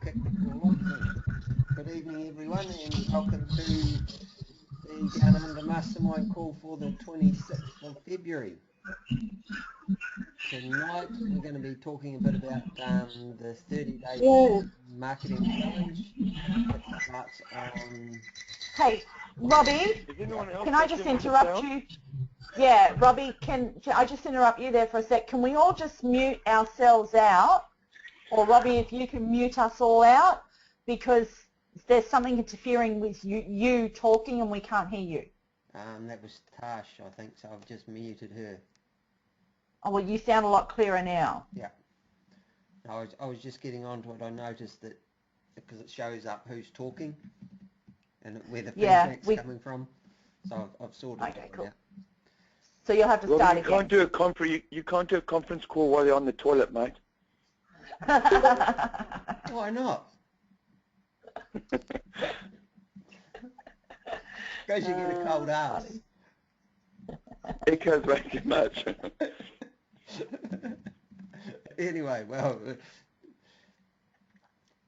kick the call off then. Good evening everyone and welcome to the Downunder Mastermind call for the 26th of February. Tonight we're going to be talking a bit about the 30-day marketing challenge that starts on... Hey, Robbie, can I just interrupt you? Yeah, Robbie, can I just interrupt you there for a sec? Can we all just mute ourselves out? Or Robbie, if you can mute us all out, because there's something interfering with you talking and we can't hear you. That was Tash, I think, so I've just muted her. Oh, well, you sound a lot clearer now. Yeah. I was just getting onto it. I noticed that because it shows up who's talking and where the feedback's coming from. So I've sorted it cool. out. So you'll have to start again. You can't do a conference call while you're on the toilet, mate. Why not? Because you get a cold ass. Echoes way too much. Anyway, well,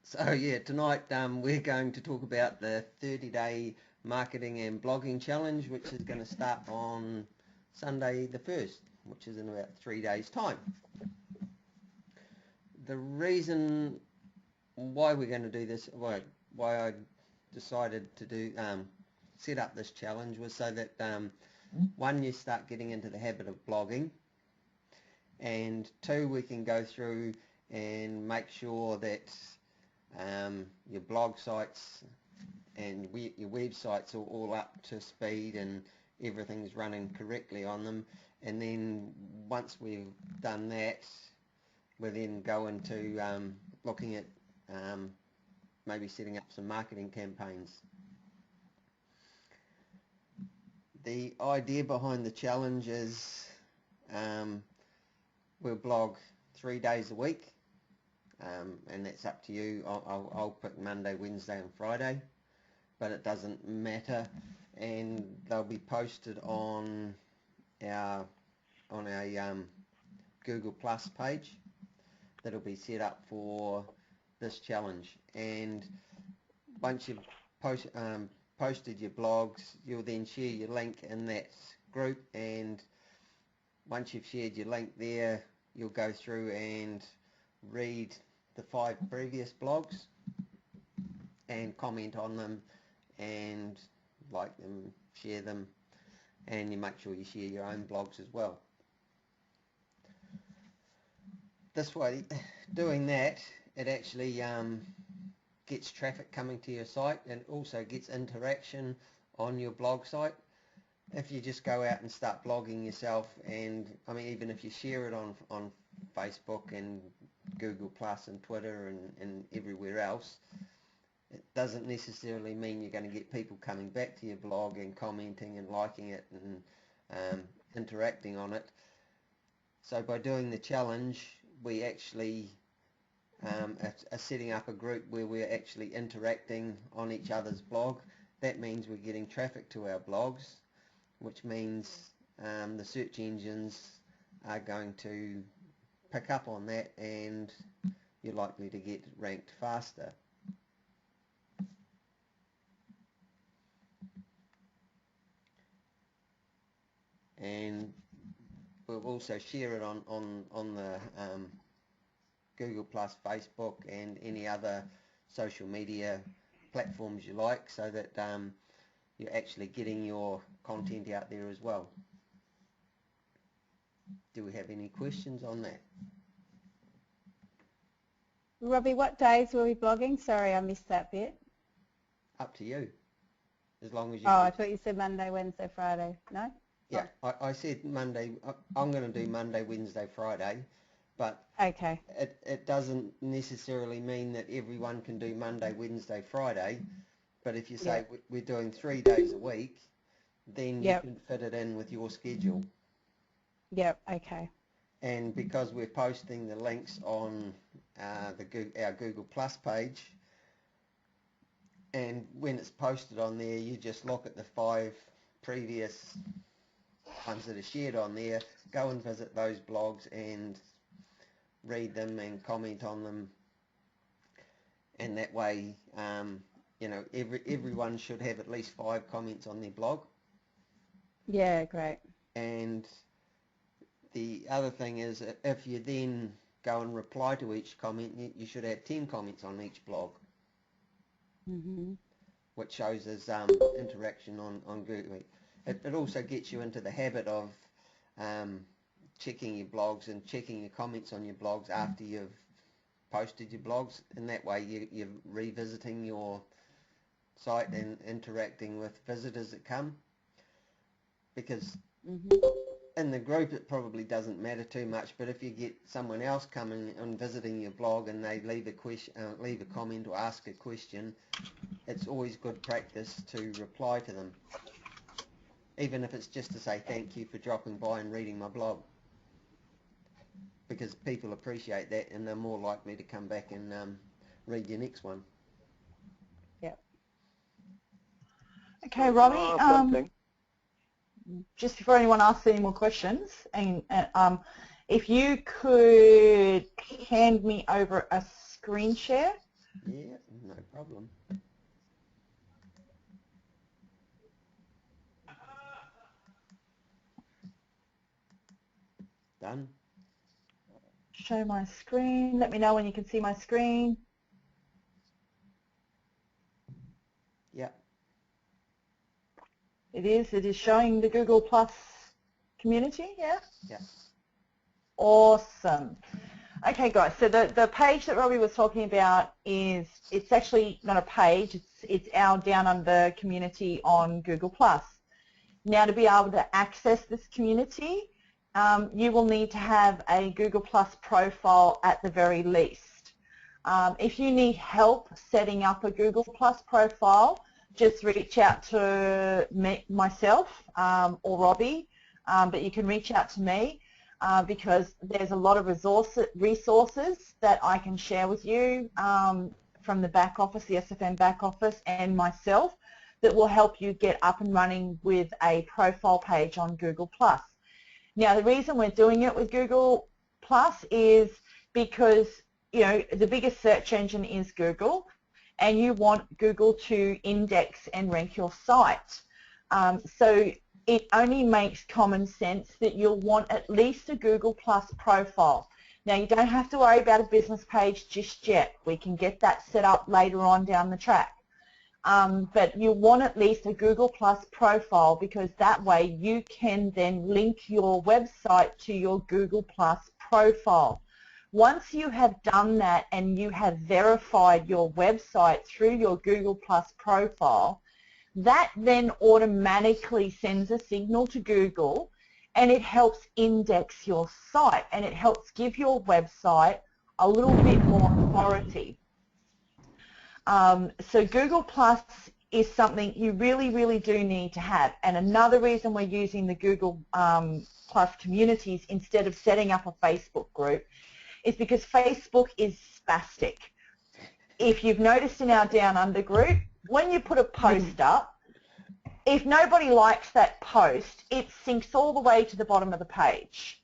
so yeah, tonight we're going to talk about the 30-day marketing and blogging challenge, which is going to start on Sunday the 1st, which is in about 3 days' time. The reason why we're going to do this, why I decided to do set up this challenge was so that one, you start getting into the habit of blogging, and two, we can go through and make sure that your blog sites and your websites are all up to speed and everything's running correctly on them. And then once we've done that, we'll then go into looking at maybe setting up some marketing campaigns. The idea behind the challenge is we'll blog 3 days a week, and that's up to you. I'll pick Monday, Wednesday and Friday, but it doesn't matter, and they'll be posted on our Google Plus page that'll be set up for this challenge. And once you've posted your blogs, you'll then share your link in that group, and once you've shared your link there, you'll go through and read the 5 previous blogs and comment on them and like them, share them, and you make sure you share your own blogs as well. This way, doing that, it actually gets traffic coming to your site and also gets interaction on your blog site. If you just go out and start blogging yourself, and I mean, even if you share it on Facebook and Google Plus and Twitter and everywhere else, it doesn't necessarily mean you're going to get people coming back to your blog and commenting and liking it and interacting on it. So by doing the challenge, we actually are setting up a group where we're actually interacting on each other's blog. That means we're getting traffic to our blogs, which means the search engines are going to pick up on that, and you're likely to get ranked faster. And we'll also share it on the Google Plus, Facebook and any other social media platforms you like, so that you're actually getting your content out there as well. Do we have any questions on that? Robbie, what days were we blogging? Sorry, I missed that bit. Up to you. As long as you... Oh, I thought you said Monday, Wednesday, Friday. No? Yeah, I said Monday. I'm going to do Monday, Wednesday, Friday, but okay. It doesn't necessarily mean that everyone can do Monday, Wednesday, Friday. But if you say we're doing 3 days a week, then you can fit it in with your schedule. Yep, okay. And because we're posting the links on our Google Plus page, and when it's posted on there, you just look at the 5 previous ones that are shared on there, go and visit those blogs and read them and comment on them, and that way, you know, everyone should have at least 5 comments on their blog. Yeah, great. And the other thing is, if you then go and reply to each comment, you should have 10 comments on each blog, which shows as interaction on Google. It also gets you into the habit of checking your blogs and checking your comments on your blogs after you've posted your blogs, and that way you're revisiting your site and interacting with visitors that come. Because in the group it probably doesn't matter too much, but if you get someone else coming and visiting your blog and they leave a question, leave a comment or ask a question, it's always good practice to reply to them, even if it's just to say thank you for dropping by and reading my blog, because people appreciate that and they're more likely to come back and read your next one. Yep. Okay, Robbie. Just before anyone asks any more questions, and if you could hand me over a screen share. Yeah, no problem. Done. Show my screen. Let me know when you can see my screen. Yep. It is showing the Google Plus community, yeah? Yeah. Awesome. Okay, guys, so the page that Robbie was talking about it's actually not a page, it's our Downunder community on Google Plus. Now, to be able to access this community, you will need to have a Google Plus profile at the very least. If you need help setting up a Google Plus profile, just reach out to myself or Robbie, but you can reach out to me because there's a lot of resources that I can share with you from the back office, the SFM back office, and myself that will help you get up and running with a profile page on Google Plus. Now, the reason we're doing it with Google Plus is because, you know, the biggest search engine is Google, and you want Google to index and rank your site. So it only makes common sense that you'll want at least a Google Plus profile. Now, you don't have to worry about a business page just yet. We can get that set up later on down the track. But you want at least a Google Plus profile, because that way you can then link your website to your Google Plus profile. Once you have done that and you have verified your website through your Google Plus profile, that then automatically sends a signal to Google, and it helps index your site, and it helps give your website a little bit more authority. So Google Plus is something you really, really do need to have. And another reason we're using the Google Plus communities instead of setting up a Facebook group is because Facebook is spastic. If you've noticed in our Downunder group, when you put a post up, if nobody likes that post, it syncs all the way to the bottom of the page.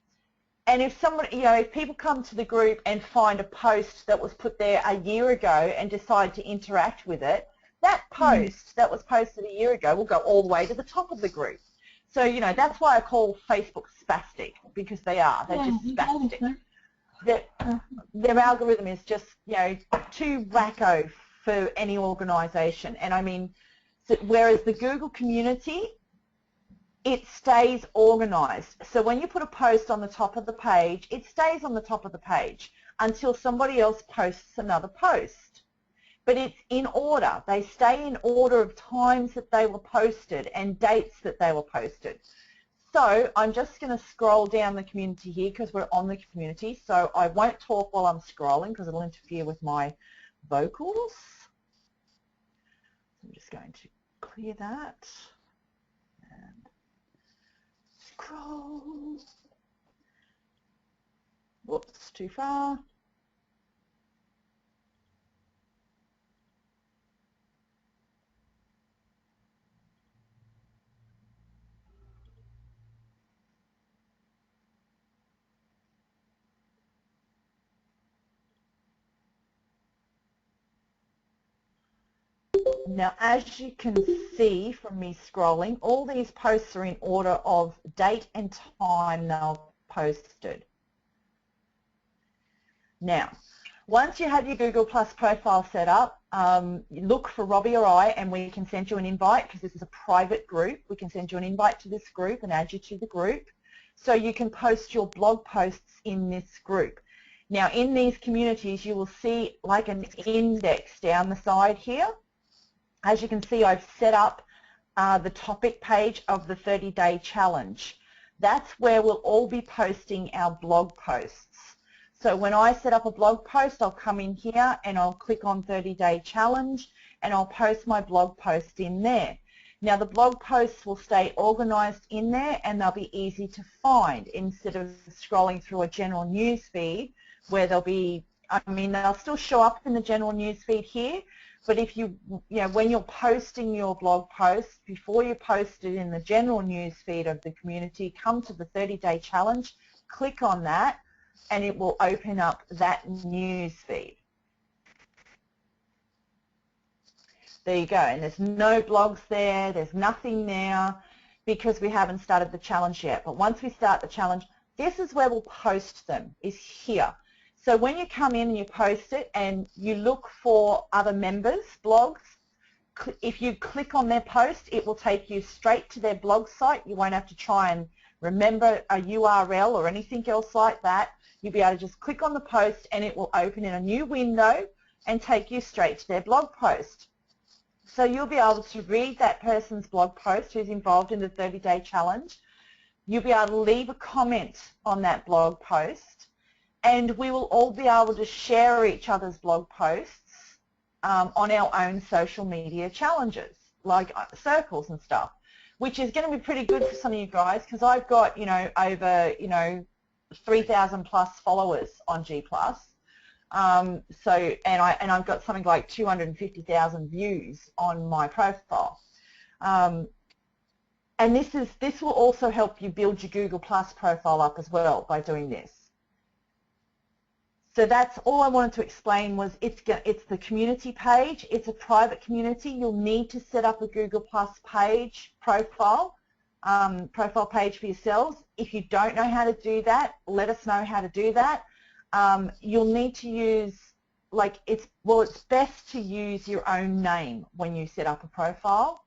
And if someone, you know, if people come to the group and find a post that was put there a year ago and decide to interact with it, that post that was posted a year ago will go all the way to the top of the group. So, you know, that's why I call Facebook spastic, because they are. They're just spastic. Their algorithm is just, you know, too wacko for any organization. And I mean, so, whereas the Google community, it stays organized. So when you put a post on the top of the page, it stays on the top of the page until somebody else posts another post. But it's in order. They stay in order of times that they were posted and dates that they were posted. So I'm just going to scroll down the community here because we're on the community. So I won't talk while I'm scrolling because it'll interfere with my vocals. I'm just going to clear that. And scroll. Whoops, too far. Now, as you can see from me scrolling, all these posts are in order of date and time they were posted. Now, once you have your Google Plus profile set up, look for Robbie or I, and we can send you an invite because this is a private group. We can send you an invite to this group and add you to the group so you can post your blog posts in this group. Now, in these communities, you will see like an index down the side here. As you can see, I've set up the topic page of the 30-day challenge. That's where we'll all be posting our blog posts. So when I set up a blog post, I'll come in here and I'll click on 30-day challenge and I'll post my blog post in there. Now the blog posts will stay organized in there and they'll be easy to find instead of scrolling through a general news feed where they'll be, I mean, they'll still show up in the general news feed here, but if when you're posting your blog post, before you post it in the general news feed of the community, come to the 30-day challenge, click on that, and it will open up that news feed. There you go, and there's no blogs there, there's nothing there because we haven't started the challenge yet. But once we start the challenge, this is where we'll post them, is here. So when you come in and you post it and you look for other members' blogs, if you click on their post, it will take you straight to their blog site. You won't have to try and remember a URL or anything else like that. You'll be able to just click on the post and it will open in a new window and take you straight to their blog post. So you'll be able to read that person's blog post who's involved in the 30-day challenge. You'll be able to leave a comment on that blog post, and we will all be able to share each other's blog posts on our own social media challenges, like circles and stuff, which is going to be pretty good for some of you guys because I've got, over, 3,000 plus followers on G+. And I've got something like 250,000 views on my profile. And this will also help you build your Google Plus profile up as well by doing this. So that's all I wanted to explain was it's the community page. It's a private community. You'll need to set up a Google Plus page profile page for yourselves. If you don't know how to do that, let us know how to do that. You'll need to use, it's best to use your own name when you set up a profile.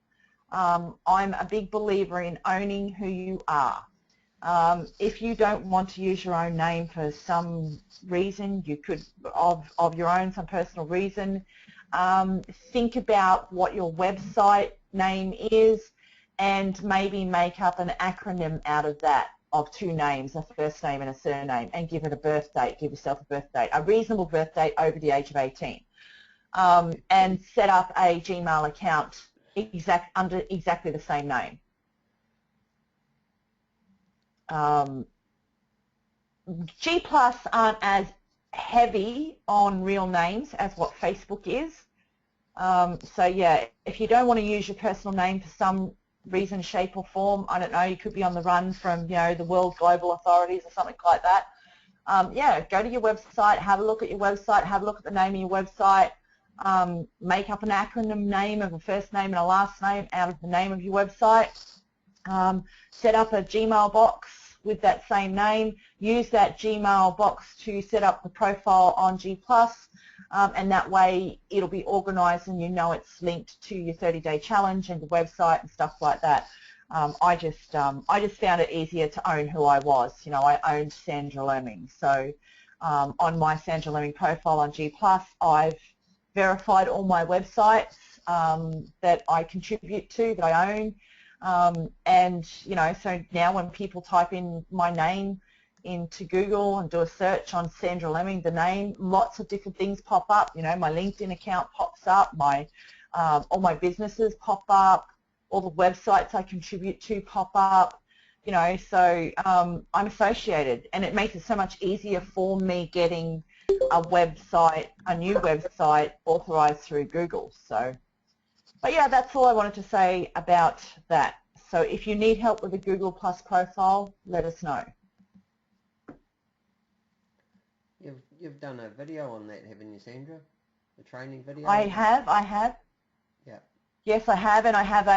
I'm a big believer in owning who you are. If you don't want to use your own name for some reason, you could, of your own, some personal reason, think about what your website name is and maybe make up an acronym out of that of two names, a first name and a surname, and give it a birth date, give yourself a birth date, a reasonable birth date over the age of 18, and set up a Gmail account under exactly the same name. G+ aren't as heavy on real names as what Facebook is. So yeah, if you don't want to use your personal name for some reason, shape or form, I don't know, you could be on the run from, the world global authorities or something like that. Yeah, go to your website, have a look at your website, have a look at the name of your website, make up an acronym name of a first name and a last name out of the name of your website, set up a Gmail box with that same name, use that Gmail box to set up the profile on G+, and that way it'll be organized and it's linked to your 30-day challenge and the website and stuff like that. I just found it easier to own who I was. I owned Sandra Lemming. So on my Sandra Lemming profile on G+, I've verified all my websites that I contribute to, that I own. And so now when people type in my name into Google and do a search on Sandra Lemming, the name, lots of different things pop up. My LinkedIn account pops up, all my businesses pop up, all the websites I contribute to pop up. So I'm associated, and it makes it so much easier for me getting a new website authorized through Google. So. But yeah, that's all I wanted to say about that. So if you need help with a Google Plus profile, let us know. You've done a video on that, haven't you, Sandra? The training video? I have. Yeah. Yes, I have, and I have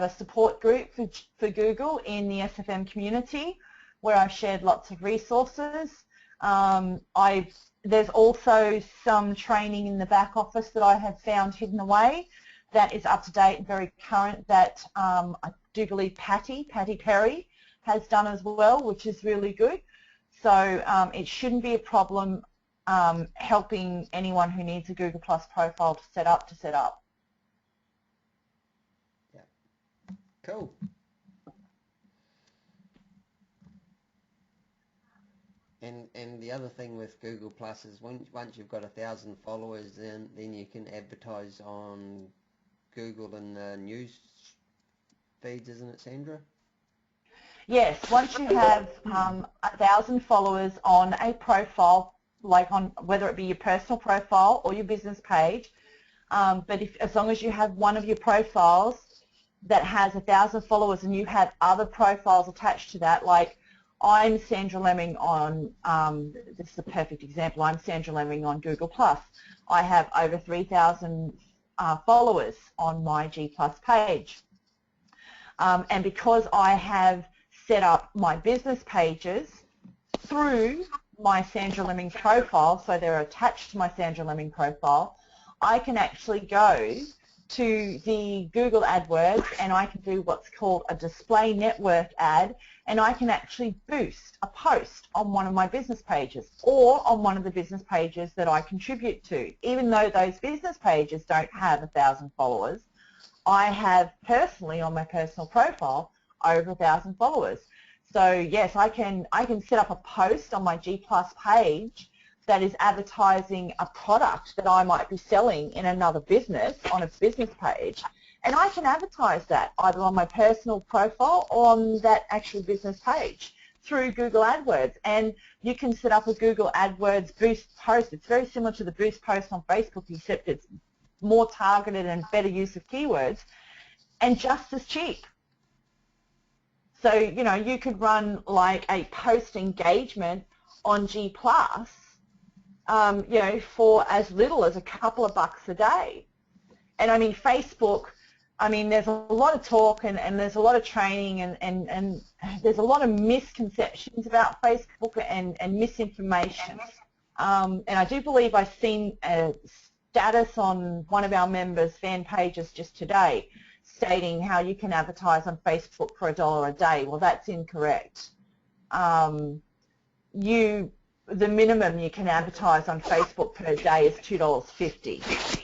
a support group for Google in the SFM community where I've shared lots of resources. There's also some training in the back office that I have found hidden away that is up to date and very current that I do believe Patty Perry has done as well, which is really good. So it shouldn't be a problem helping anyone who needs a Google Plus profile to set up. Yeah. Cool. And the other thing with Google Plus is once you've got 1,000 followers, then you can advertise on Google and the news feeds, isn't it, Sandra? Yes, once you have 1,000 followers on a profile, like on whether it be your personal profile or your business page, but as long as you have one of your profiles that has 1,000 followers and you have other profiles attached to that, like I'm Sandra Lemming on, this is a perfect example, I'm Sandra Lemming on Google+. I have over 3,000 followers on my G+ page. And because I have set up my business pages through my Sandra Lemming profile, so they're attached to my Sandra Lemming profile, I can actually go to the Google AdWords and I can do what's called a display network ad, and I can actually boost a post on one of my business pages or on one of the business pages that I contribute to. Even though those business pages don't have 1,000 followers, I have personally on my personal profile over 1,000 followers. So yes, I can set up a post on my G+ page that is advertising a product that I might be selling in another business on a business page, and I can advertise that either on my personal profile or on that actual business page through Google AdWords. And you can set up a Google AdWords boost post. It's very similar to the boost post on Facebook, except it's more targeted and better use of keywords and just as cheap. So, you know, you could run like a post engagement on G+, you know, for as little as a couple of bucks a day. And I mean, Facebook, I mean, there's a lot of talk and there's a lot of training and there's a lot of misconceptions about Facebook and misinformation. And I do believe I've seen a status on one of our members' fan pages just today stating how you can advertise on Facebook for $1 a day. Well, that's incorrect. The minimum you can advertise on Facebook per day is $2.50.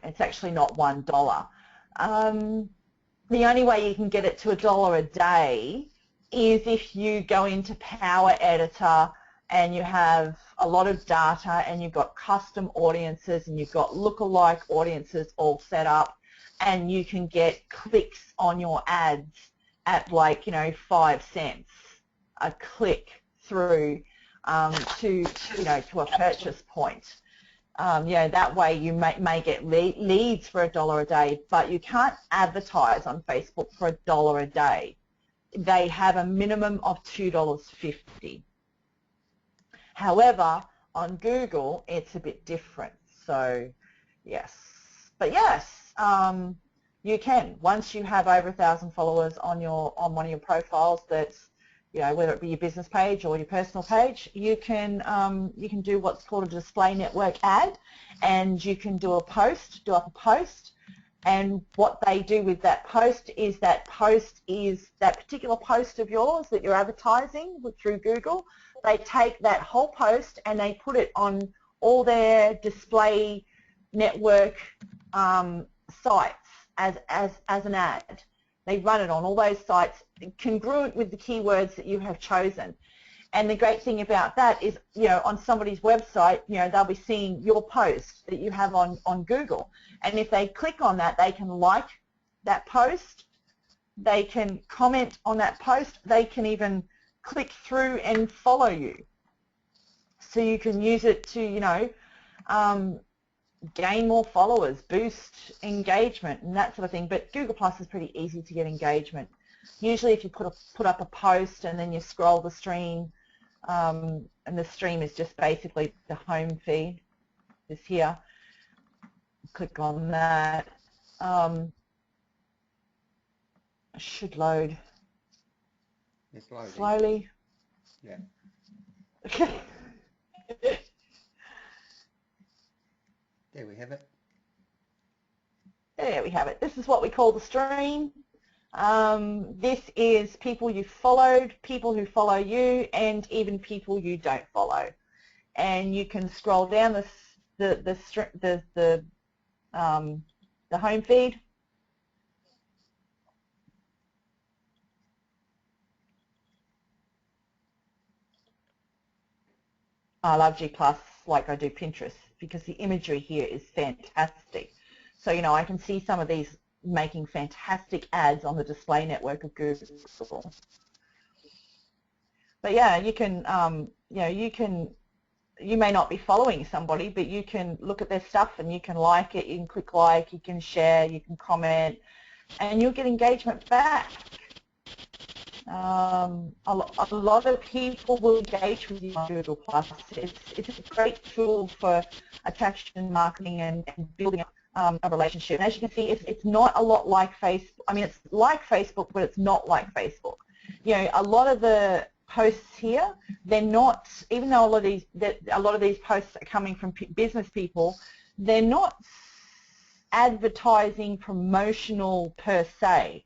It's actually not $1. The only way you can get it to $1 a day is if you go into Power Editor and you have a lot of data and you've got custom audiences and you've got lookalike audiences all set up, and you can get clicks on your ads at, like, you know, 5 cents a click through to a purchase point. That way you may get leads for $1 a day, but you can't advertise on Facebook for $1 a day. They have a minimum of $2.50. However, on Google, it's a bit different. So, yes. But yes, you can. Once you have over 1,000 followers on one of your profiles, that's, you know, whether it be your business page or your personal page, you can do what's called a display network ad, and you can do up a post, and what they do with that post is that particular post of yours that you're advertising through Google, they take that whole post and they put it on all their display network sites as an ad. They run it on all those sites congruent with the keywords that you have chosen. And the great thing about that is, you know, on somebody's website, you know, they'll be seeing your post that you have on Google. And if they click on that, they can like that post, they can comment on that post, they can even click through and follow you. So you can use it to, you know, gain more followers, boost engagement and that sort of thing. But Google Plus is pretty easy to get engagement. Usually if you put up a post and then you scroll the stream, and the stream is just basically the home feed, is here. Click on that. should load It's loading. slowly. Yeah. There we have it. There we have it. This is what we call the stream. This is people you followed, people who follow you, and even people you don't follow. And you can scroll down the home feed. I love G+, like I do Pinterest, because the imagery here is fantastic. So, you know, I can see some of these making fantastic ads on the display network of Google. But yeah, you can, you know, you may not be following somebody, but you can look at their stuff and you can like it, you can click like, you can share, you can comment, and you'll get engagement back. A lot of people will engage with you on Google+. It's a great tool for attraction marketing and building a relationship. And as you can see, it's not a lot like Facebook. I mean, it's like Facebook, but it's not like Facebook. You know, a lot of the posts here, they're not, even though a lot of these posts are coming from business people, they're not advertising promotional per se.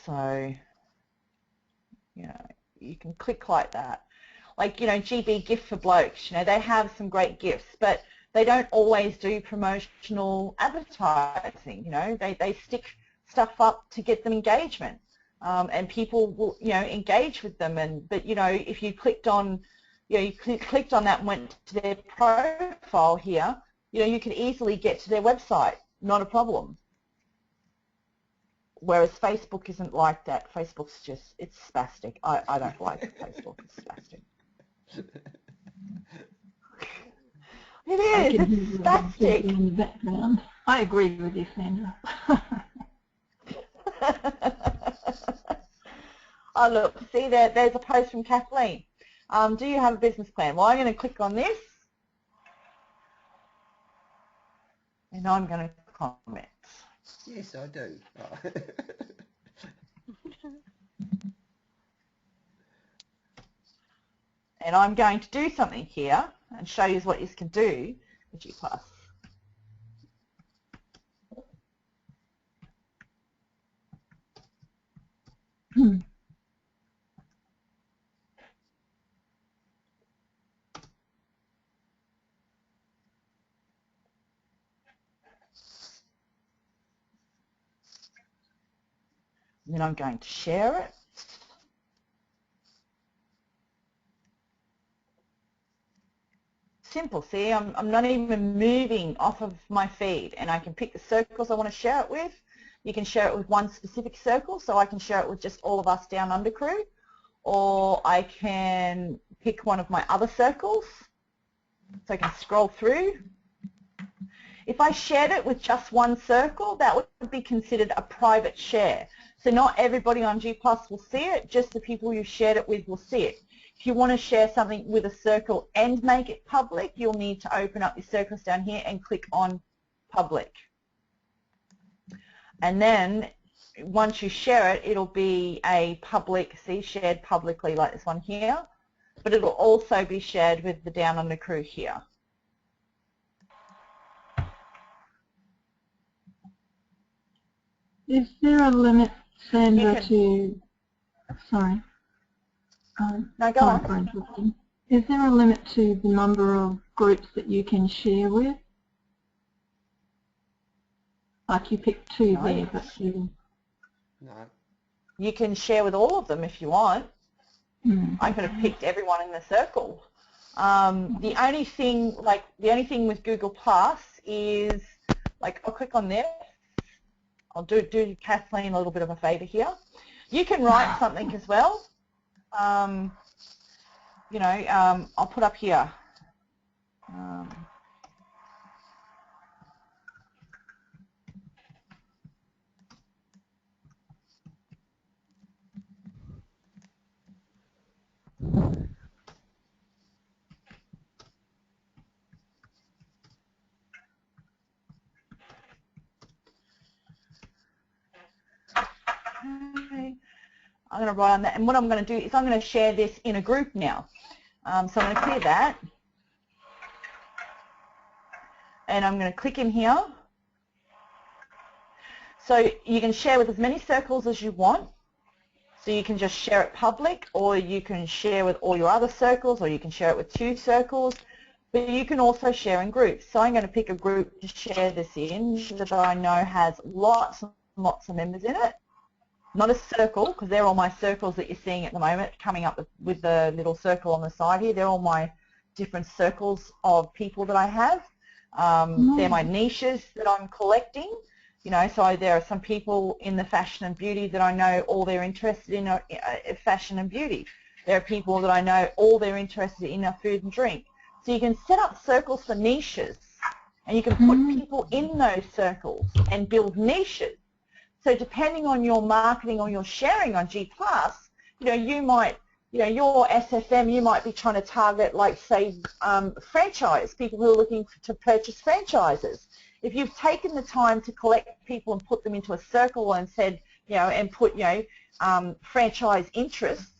So, you know, you can click like that. Like, you know, GB Gift for Blokes, you know, they have some great gifts, but they don't always do promotional advertising, you know. They stick stuff up to get them engagement. And people will, you know, engage with them. But, you know, if you clicked on, you know, you clicked on that and went to their profile here, you know, you could easily get to their website, not a problem. Whereas Facebook isn't like that. Facebook's just, it's spastic. I don't like Facebook. It's spastic. It is. It's spastic. In the background. I agree with you, Sandra. Oh, look. See, there's a post from Kathleen. Do you have a business plan? Well, I'm going to click on this. And I'm going to comment. Yes, I do. Oh. And I'm going to do something here and show you what you can do with G+. And then I'm going to share it. Simple, see, I'm not even moving off of my feed, and I can pick the circles I want to share it with. You can share it with one specific circle, so I can share it with just all of us Downunder crew, or I can pick one of my other circles, so I can scroll through. If I shared it with just one circle, that would be considered a private share. So not everybody on G+ will see it, just the people you shared it with will see it. If you want to share something with a circle and make it public, you'll need to open up your circles down here and click on public. And then once you share it, it'll be a public, see, shared publicly like this one here, but it'll also be shared with the Downunder crew here. Is there a limit, Sandra, to, sorry. No, go on. Is there a limit to the number of groups that you can share with? Like you picked two there, but you... No. You can share with all of them if you want. I could have picked everyone in the circle. The only thing with Google Plus is, like, I'll click on this. I'll do Kathleen a little bit of a favour here. You can write something as well. You know, I'll put up here. I'm going to write on that. And what I'm going to do is I'm going to share this in a group now. So I'm going to clear that. And I'm going to click in here. So you can share with as many circles as you want. So you can just share it public, or you can share with all your other circles, or you can share it with 2 circles. But you can also share in groups. So I'm going to pick a group to share this in that I know has lots and lots of members in it. Not a circle, because they're all my circles that you're seeing at the moment, coming up with the little circle on the side here. They're all my different circles of people that I have. They're my niches that I'm collecting. You know, so there are some people in the fashion and beauty that I know all they're interested in are fashion and beauty. There are people that I know all they're interested in are food and drink. So you can set up circles for niches, and you can put people in those circles and build niches. So depending on your marketing or your sharing on G+, you know, you might, you know, your SFM, you might be trying to target, like, say, franchise, people who are looking to purchase franchises. If you've taken the time to collect people and put them into a circle and said, you know, and put, you know, franchise interests,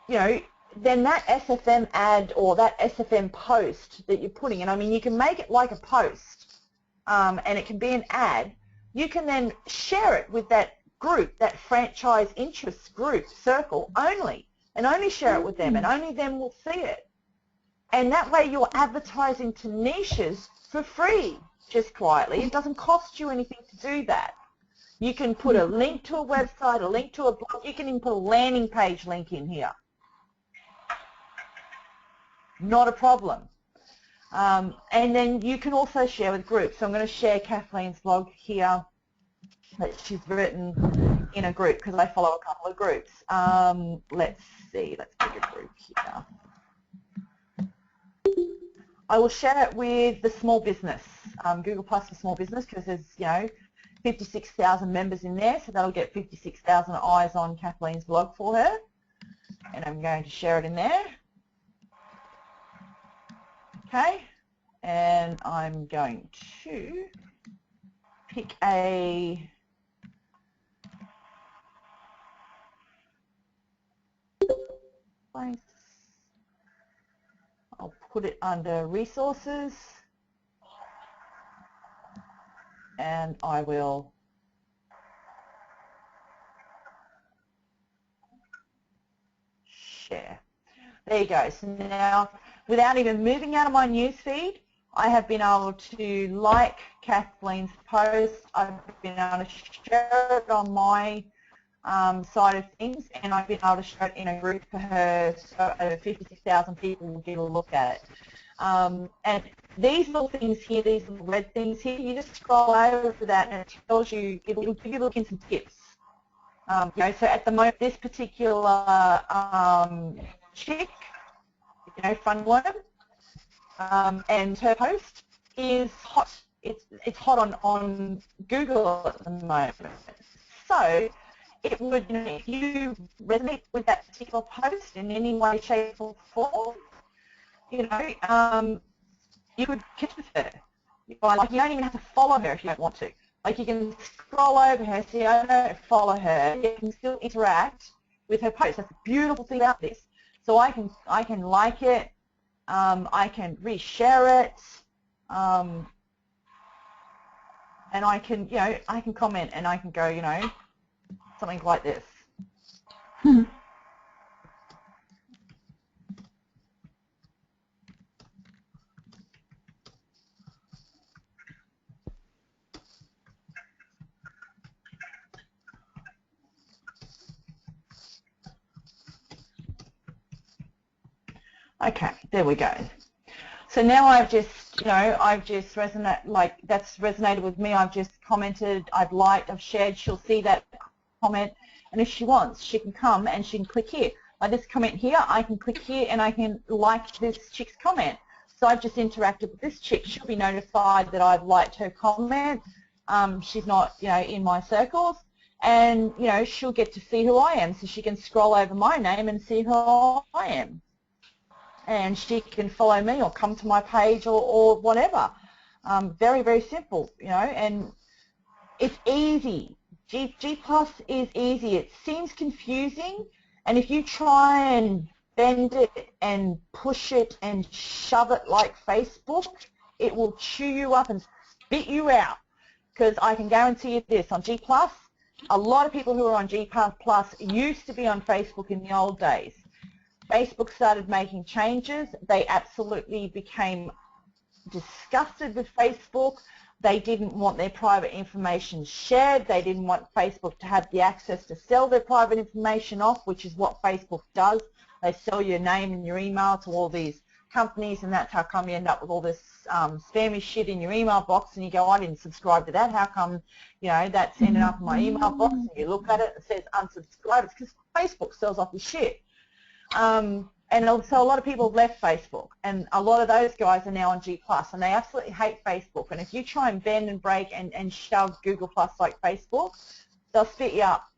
you know, then that SFM ad or that SFM post that you're putting in, I mean, you can make it like a post, and it can be an ad. You can then share it with that group, that franchise interest group circle only, and only share it with them, and only them will see it. And that way you're advertising to niches for free, just quietly. It doesn't cost you anything to do that. You can put a link to a website, a link to a blog. You can even put a landing page link in here. Not a problem. And then you can also share with groups. So I'm going to share Kathleen's blog here that she's written in a group, because I follow a couple of groups. Let's see, let's pick a group here. I will share it with the small business, Google Plus for small business, because there's, you know, 56,000 members in there, so that'll get 56,000 eyes on Kathleen's blog for her. And I'm going to share it in there. Okay, and I'm going to pick a place. I'll put it under resources, and I will share. There you go. So now, without even moving out of my newsfeed, I have been able to like Kathleen's post. I've been able to share it on my side of things, and I've been able to share it in a group for her, so over 56,000 people will get a look at it. And these little things here, these little red things here, you just scroll over for that, and it tells you, it'll give you a look in some tips. You know, so at the moment, this particular chick, you know, Funworm, and her post is hot. It's hot on Google at the moment. So it would, you know, if you resonate with that particular post in any way, shape, or form, you know, you could connect with her. Like, you don't even have to follow her if you don't want to. Like, you can scroll over her, see, I don't follow her. You can still interact with her post. That's the beautiful thing about this. So I can like it, I can reshare it, and I can, you know, I can comment, and I can go, you know, something like this. Okay, there we go. So now I've just, you know, I've just that's resonated with me. I've just commented, I've liked, I've shared. She'll see that comment, and if she wants, she can come and she can click here. Like this comment here, I can click here and I can like this chick's comment. So I've just interacted with this chick. She'll be notified that I've liked her comment. She's not, you know, in my circles, and, you know, she'll get to see who I am. So she can scroll over my name and see who I am. And she can follow me or come to my page or whatever. Very, very simple, you know, and it's easy. G Plus is easy. It seems confusing, and if you try and bend it and push it and shove it like Facebook, it will chew you up and spit you out. Because I can guarantee you this, on G Plus, a lot of people who are on G Plus used to be on Facebook in the old days. Facebook started making changes. They absolutely became disgusted with Facebook. They didn't want their private information shared. They didn't want Facebook to have the access to sell their private information off, which is what Facebook does. They sell your name and your email to all these companies, and that's how come you end up with all this spammy shit in your email box, and you go, I didn't subscribe to that. How come, you know, that's ended up in my email box? And you look at it, it says unsubscribe. It's because Facebook sells off your shit. And so a lot of people have left Facebook, and a lot of those guys are now on G+, and they absolutely hate Facebook. And if you try and bend and break and shove Google+ like Facebook, they'll spit you up.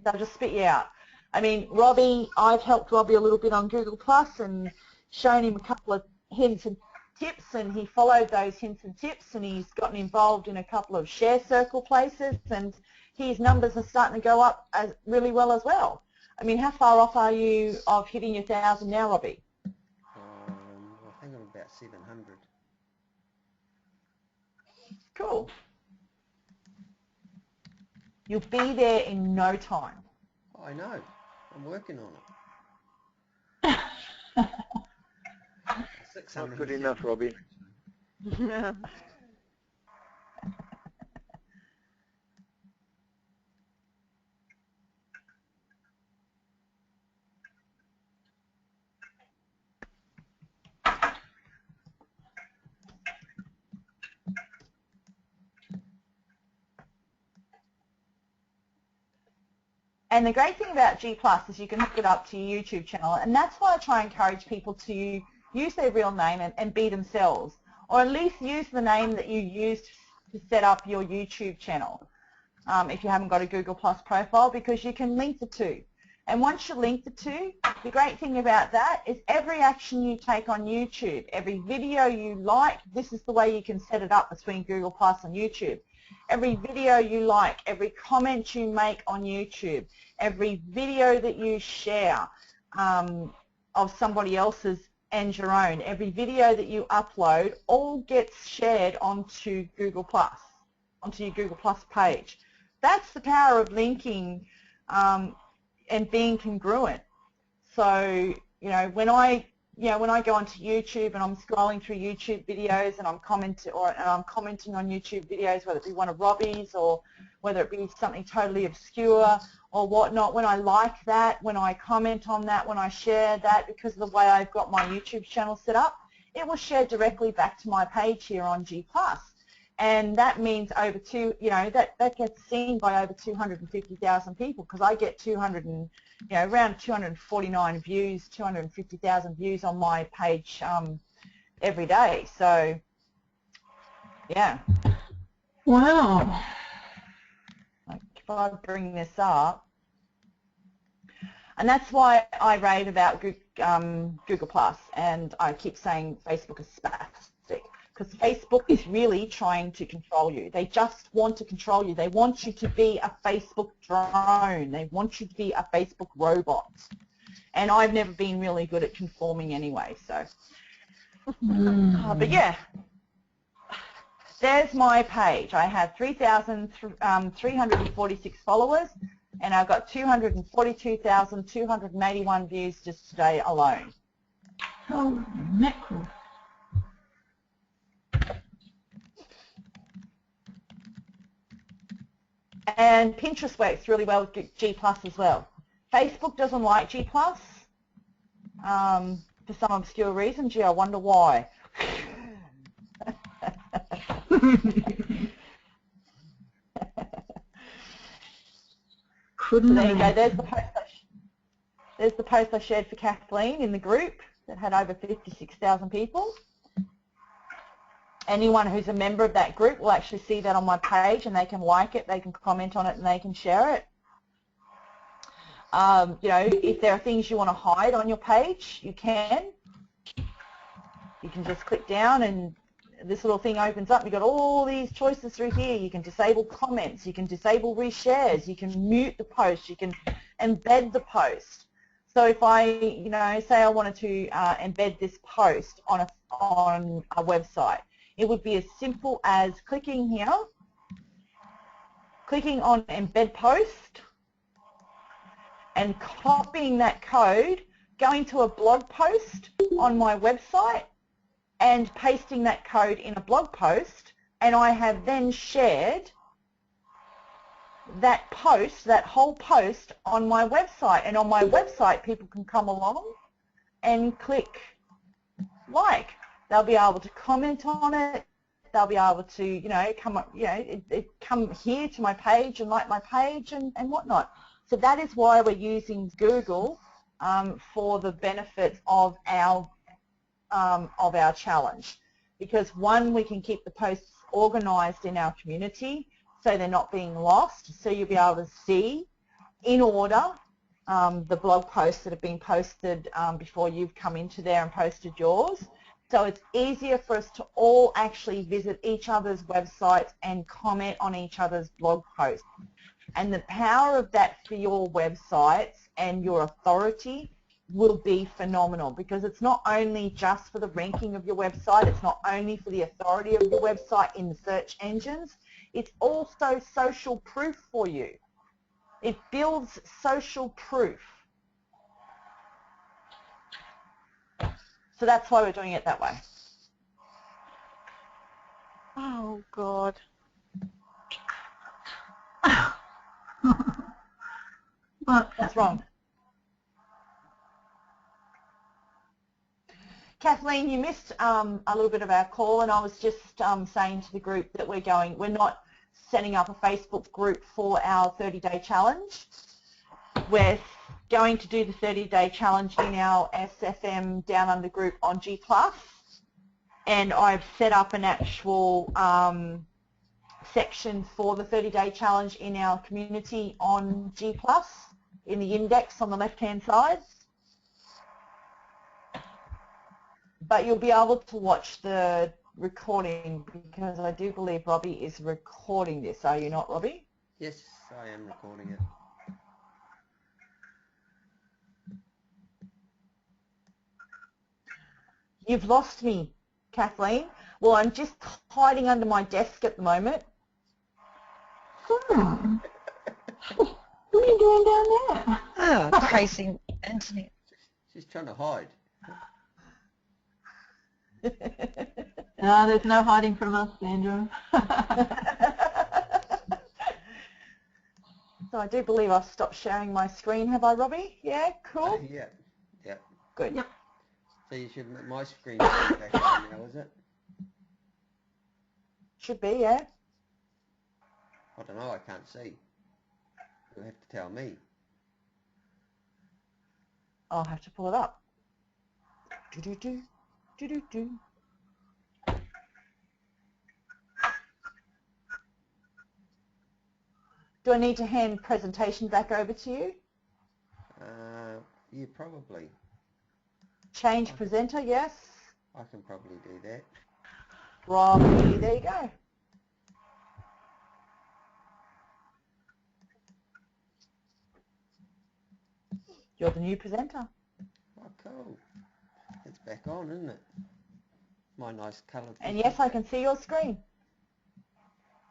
They'll just spit you out. I mean, Robbie, I've helped Robbie a little bit on Google+ and shown him a couple of hints and tips, and he followed those hints and tips, and he's gotten involved in a couple of share circle places, and his numbers are starting to go up really well as well. I mean, how far off are you of hitting your 1,000 now, Robbie? I think I'm about 700. Cool. You'll be there in no time. I know. I'm working on it. 600. Not good enough, Robbie. And the great thing about G+ is you can hook it up to your YouTube channel, and that's why I try and encourage people to use their real name and be themselves, or at least use the name that you used to set up your YouTube channel if you haven't got a Google+ profile, because you can link the two. And once you link the two, the great thing about that is every action you take on YouTube, every video you like, this is the way you can set it up between Google+ and YouTube. Every video you like, every comment you make on YouTube, every video that you share of somebody else's and your own, every video that you upload all gets shared onto Google+, onto your Google+ page. That's the power of linking and being congruent. So, you know, when I go onto YouTube and I'm scrolling through YouTube videos and I'm commenting on YouTube videos, whether it be one of Robbie's or whether it be something totally obscure or whatnot, when I like that, when I comment on that, when I share that, because of the way I've got my YouTube channel set up, it will share directly back to my page here on G+. And that means that gets seen by over 250,000 people, because I get around 249 views, 250,000 views on my page every day. So, yeah. Wow. Like, if I bring this up, and that's why I rave about Google+, and I keep saying Facebook is spastic. Because Facebook is really trying to control you. They just want to control you. They want you to be a Facebook drone. They want you to be a Facebook robot. And I've never been really good at conforming anyway, so. But yeah, there's my page. I have 3,346 followers, and I've got 242,281 views just today alone. Oh, mackerel. And Pinterest works really well with G+ as well. Facebook doesn't like G+, for some obscure reason. Gee, I wonder why. So there you go. There's the post I shared for Kathleen in the group that had over 56,000 people. Anyone who's a member of that group will actually see that on my page, and they can like it, they can comment on it, and they can share it. If there are things you want to hide on your page, you can. You can just click down and this little thing opens up. You've got all these choices through here. You can disable comments. You can disable reshares. You can mute the post. You can embed the post. So if I, say I wanted to embed this post on a website, it would be as simple as clicking here, clicking on embed post, and copying that code, going to a blog post on my website, and pasting that code in a blog post, and I have then shared that post, that whole post, on my website. And on my website, people can come along and click like. They'll be able to comment on it. They'll be able to, come up, come here to my page and like my page and whatnot. So that is why we're using Google for the benefits of our challenge, because one, we can keep the posts organised in our community so they're not being lost, so you'll be able to see in order the blog posts that have been posted before you've come into there and posted yours. So it's easier for us to all actually visit each other's websites and comment on each other's blog posts. And the power of that for your websites and your authority will be phenomenal, because it's not only just for the ranking of your website, it's not only for the authority of your website in the search engines, it's also social proof for you. It builds social proof. So that's why we're doing it that way. Oh, God. What's wrong? Kathleen, you missed a little bit of our call, and I was just saying to the group that we're not setting up a Facebook group for our 30-day challenge. We're going to do the 30-day challenge in our SFM Downunder group on G+, and I've set up an actual section for the 30-day challenge in our community on G+, in the index on the left-hand side. But you'll be able to watch the recording, because I do believe Robbie is recording this. Are you not, Robbie? Yes, I am recording it. You've lost me, Kathleen. Well, I'm just hiding under my desk at the moment. Hmm. What are you doing down there? Ah, tracing internet. She's trying to hide. No, there's no hiding from us, Sandra. So I do believe I've stopped sharing my screen. Have I, Robbie? Yeah, cool. Yeah. Good. Yep. So you should, my screen is back on now, is it? Should be, yeah. I don't know, I can't see. You'll have to tell me. I'll have to pull it up. Do-do-do, do-do-do. Do I need to hand presentation back over to you? Yeah, probably. Change presenter, yes. I can probably do that. Robbie, there you go. You're the new presenter. Oh, cool. It's back on, isn't it? My nice coloured And picture. yes, I can see your screen.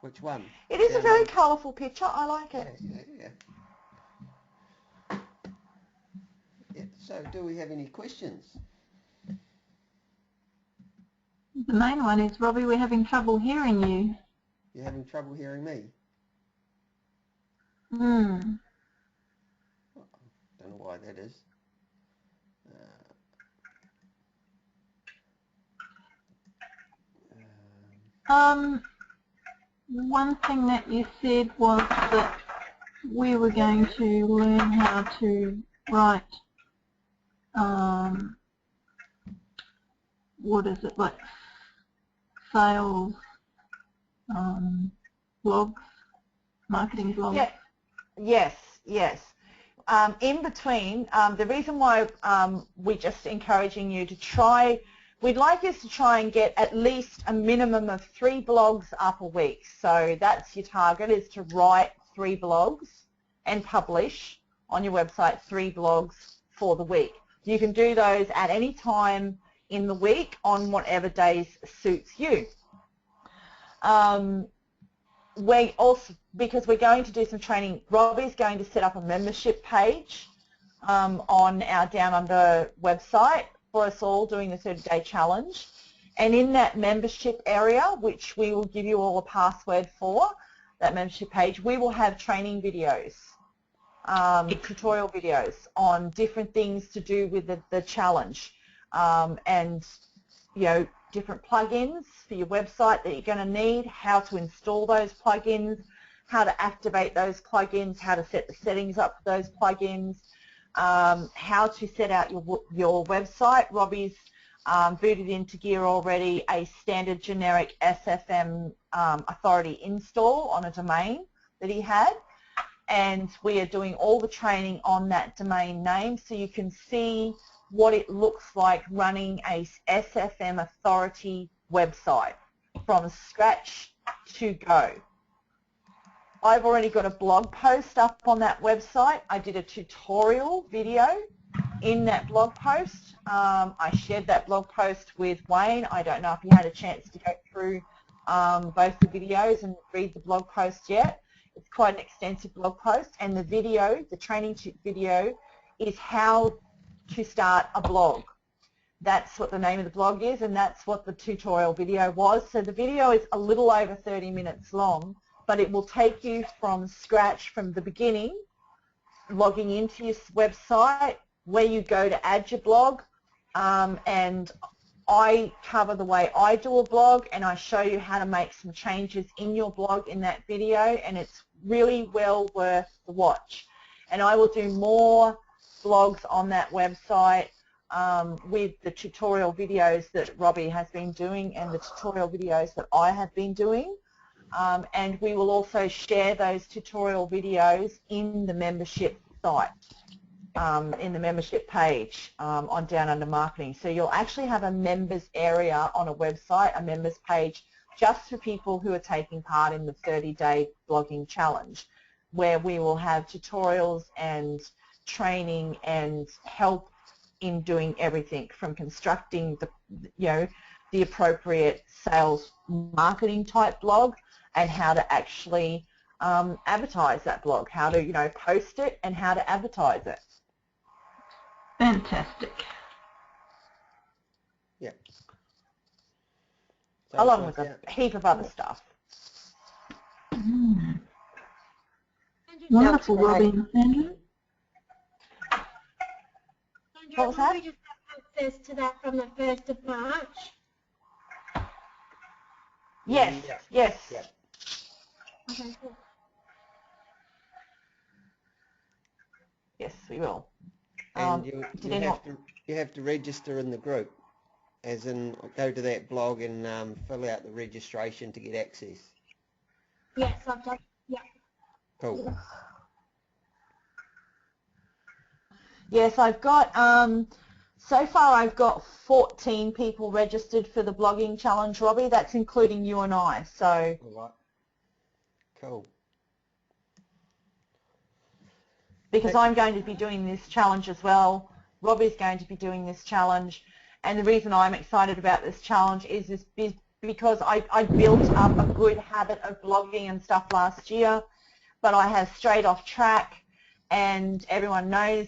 Which one? It is a very colourful picture. I like it. Yeah. So, do we have any questions? The main one is, Robbie, we're having trouble hearing you. You're having trouble hearing me? Hmm. Don't know why that is. One thing that you said was that we were going to learn how to write, what is it, like sales blogs, marketing blogs. Yeah. Yes. In between, the reason why we're just encouraging you to try we'd like us to try and get at least a minimum of 3 blogs up a week. So that's your target, is to write 3 blogs and publish on your website 3 blogs for the week. You can do those at any time in the week on whatever days suits you. We also, because we're going to do some training, Robbie's going to set up a membership page on our Downunder website for us all doing the 30-day challenge. And in that membership area, which we will give you all a password for, that membership page, we will have training videos, tutorial videos on different things to do with the challenge, and, you know, different plugins for your website that you're going to need, how to install those plugins, how to activate those plugins, how to set the settings up for those plugins, how to set out your website. Robbie's booted into gear already a standard generic SFM authority install on a domain that he had, and we are doing all the training on that domain name, so you can see what it looks like running a SFM authority website from scratch to go. I've already got a blog post up on that website. I did a tutorial video in that blog post. I shared that blog post with Wayne. I don't know if you had a chance to go through both the videos and read the blog post yet. It's quite an extensive blog post, and the video, the training video, is how to start a blog. That's what the name of the blog is, and that's what the tutorial video was. So the video is a little over 30 minutes long, but it will take you from scratch, from the beginning, logging into your website, where you go to add your blog, and I cover the way I do a blog, and I show you how to make some changes in your blog in that video, and it's really well worth the watch. And I will do more blogs on that website with the tutorial videos that Robbie has been doing and the tutorial videos that I have been doing. And we will also share those tutorial videos in the membership site, in the membership page on Downunder Marketing. So you'll actually have a members area on a website, a members page, just for people who are taking part in the 30-day blogging challenge, where we will have tutorials and training and help in doing everything from constructing the appropriate sales marketing type blog, and how to actually advertise that blog, how to post it and how to advertise it. Fantastic. Yeah. Along with a heap of other stuff. Wonderful, Robbie and Sandra. What was that? We just have access to that from the 1st of March. Yes, yes. Yeah. Okay, cool. Yes, we will. And you have to register in the group, as in go to that blog and fill out the registration to get access. Yes, I've done. Yeah. Cool. Yes, I've got, so far I've got 14 people registered for the blogging challenge, Robbie. That's including you and I. So. All right. Cool. Because I'm going to be doing this challenge as well. Robbie's going to be doing this challenge. And the reason I'm excited about this challenge is because I built up a good habit of blogging and stuff last year, but I have strayed off track. And everyone knows,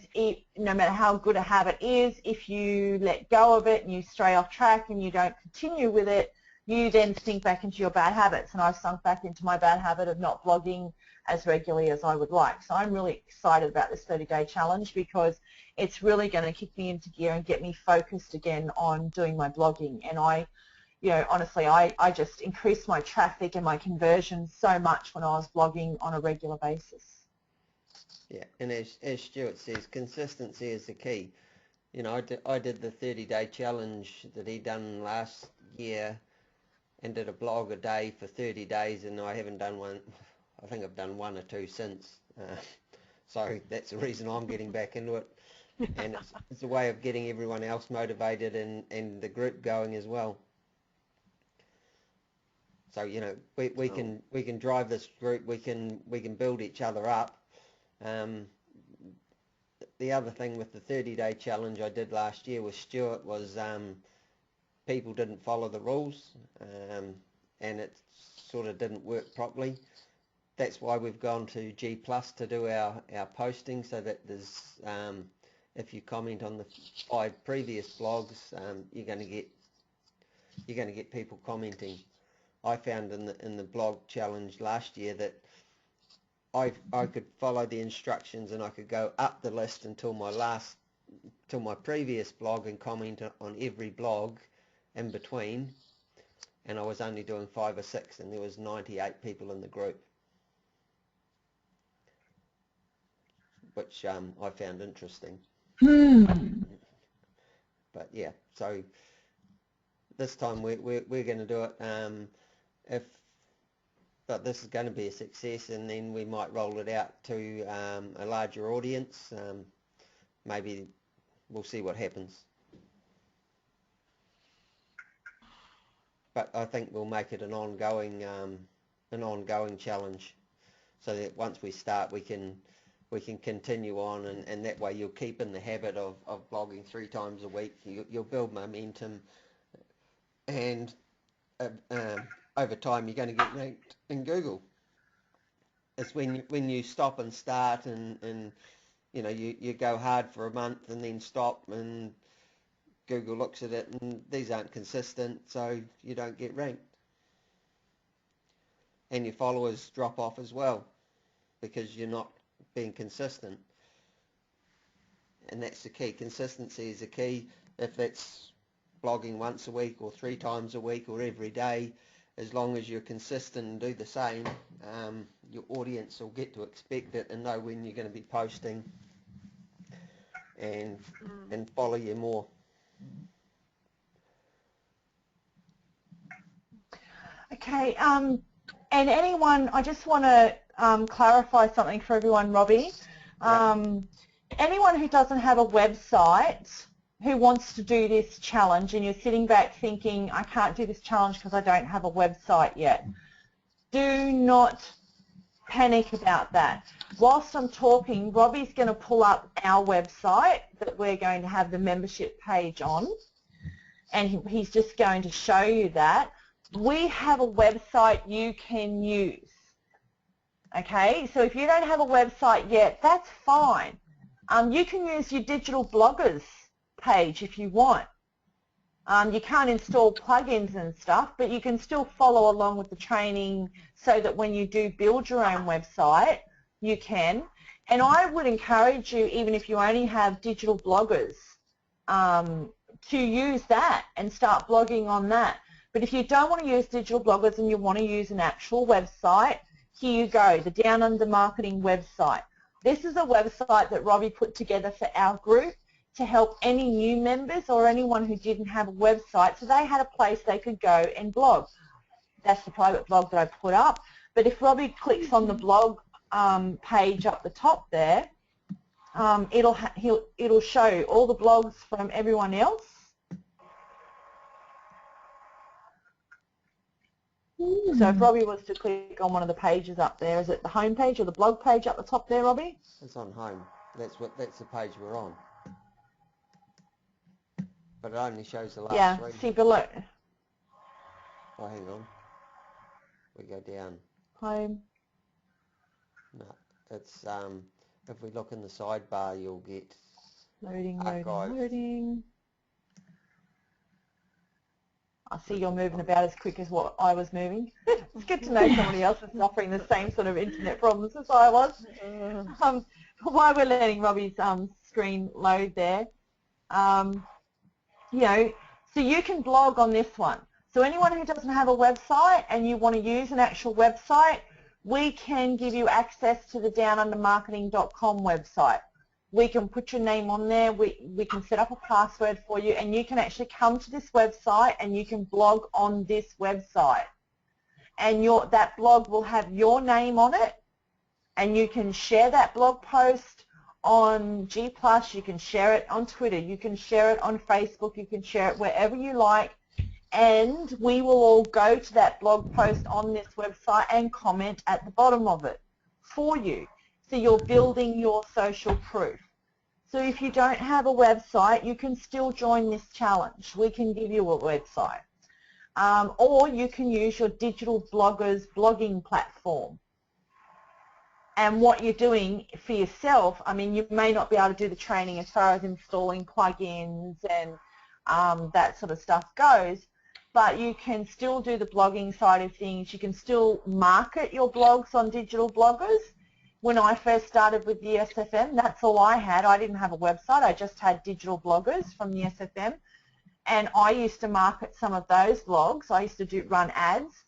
no matter how good a habit is, if you let go of it and you stray off track and you don't continue with it, you then sink back into your bad habits. And I've sunk back into my bad habit of not blogging as regularly as I would like. So I'm really excited about this 30-day challenge, because it's really going to kick me into gear and get me focused again on doing my blogging. And honestly, I just increased my traffic and my conversion so much when I was blogging on a regular basis. Yeah, and as Stuart says, consistency is the key. I did the 30-day challenge that he done last year, and did a blog a day for 30 days, and I haven't done one. I think I've done one or two since. So that's the reason I'm getting back into it. and it's a way of getting everyone else motivated and the group going as well. So you know we can drive this group. We can build each other up. The other thing with the 30-day challenge I did last year with Stuart was people didn't follow the rules, and it sort of didn't work properly. That's why we've gone to G+ to do our posting, so that there's if you comment on the 5 previous blogs, you're going to get people commenting. I found in the blog challenge last year that I could follow the instructions and I could go up the list until my previous blog and comment on every blog in between, and I was only doing 5 or 6, and there was 98 people in the group, which I found interesting. But yeah, so this time we're going to do it. But this is going to be a success, and then we might roll it out to a larger audience. Maybe we'll see what happens. But I think we'll make it an ongoing challenge, so that once we start, we can continue on, and that way you'll keep in the habit of blogging 3 times a week. You'll build momentum, and over time you're going to get ranked in Google. It's when you stop and start, and you know you go hard for a month and then stop, and Google looks at it and these aren't consistent, so you don't get ranked, and your followers drop off as well because you're not being consistent. And that's the key. Consistency is the key. If it's blogging once a week or 3 times a week or every day, as long as you're consistent and do the same, your audience will get to expect it and know when you're going to be posting and follow you more. Okay, and anyone, I just want to clarify something for everyone, Robbie. Anyone who doesn't have a website who wants to do this challenge, and you're sitting back thinking, I can't do this challenge because I don't have a website yet, do not panic about that. Whilst I'm talking, Robbie's going to pull up our website that we're going to have the membership page on, and he's just going to show you that. We have a website you can use. Okay, so if you don't have a website yet, that's fine. You can use your digital bloggers page if you want. You can't install plugins and stuff, but you can still follow along with the training so that when you do build your own website, you can. And I would encourage you, even if you only have digital bloggers, to use that and start blogging on that. But if you don't want to use digital bloggers and you want to use an actual website, here you go, the Downunder Marketing website. This is a website that Robbie put together for our group to help any new members or anyone who didn't have a website, so they had a place they could go and blog. That's the private blog that I put up. But if Robbie clicks on the blog page up the top there, it'll show all the blogs from everyone else. So if Robbie was to click on one of the pages up there, is it the home page or the blog page up the top there, Robbie? It's on home. That's the page we're on. But it only shows the last 3. See below. Oh, hang on. We go down. Home. No, it's if we look in the sidebar, you'll get Loading, archive. loading. I see you're moving about as quick as what I was moving. It's good to know somebody else is suffering the same sort of internet problems as I was. While we're letting Robbie's screen load there, you know, so you can blog on this one. So anyone who doesn't have a website and you want to use an actual website, we can give you access to the downundermarketing.com website. We can put your name on there, we can set up a password for you, and you can actually come to this website and you can blog on this website. And that blog will have your name on it, and you can share that blog post on G+, you can share it on Twitter, you can share it on Facebook, you can share it wherever you like, and we will all go to that blog post on this website and comment at the bottom of it for you. So you're building your social proof. So if you don't have a website, you can still join this challenge. We can give you a website. Or you can use your digital bloggers blogging platform. And what you're doing for yourself, I mean, you may not be able to do the training as far as installing plugins and that sort of stuff goes, but you can still do the blogging side of things. You can still market your blogs on digital bloggers. When I first started with the SFM, that's all I had. I didn't have a website. I just had digital bloggers from the SFM. And I used to market some of those blogs. I used to run ads.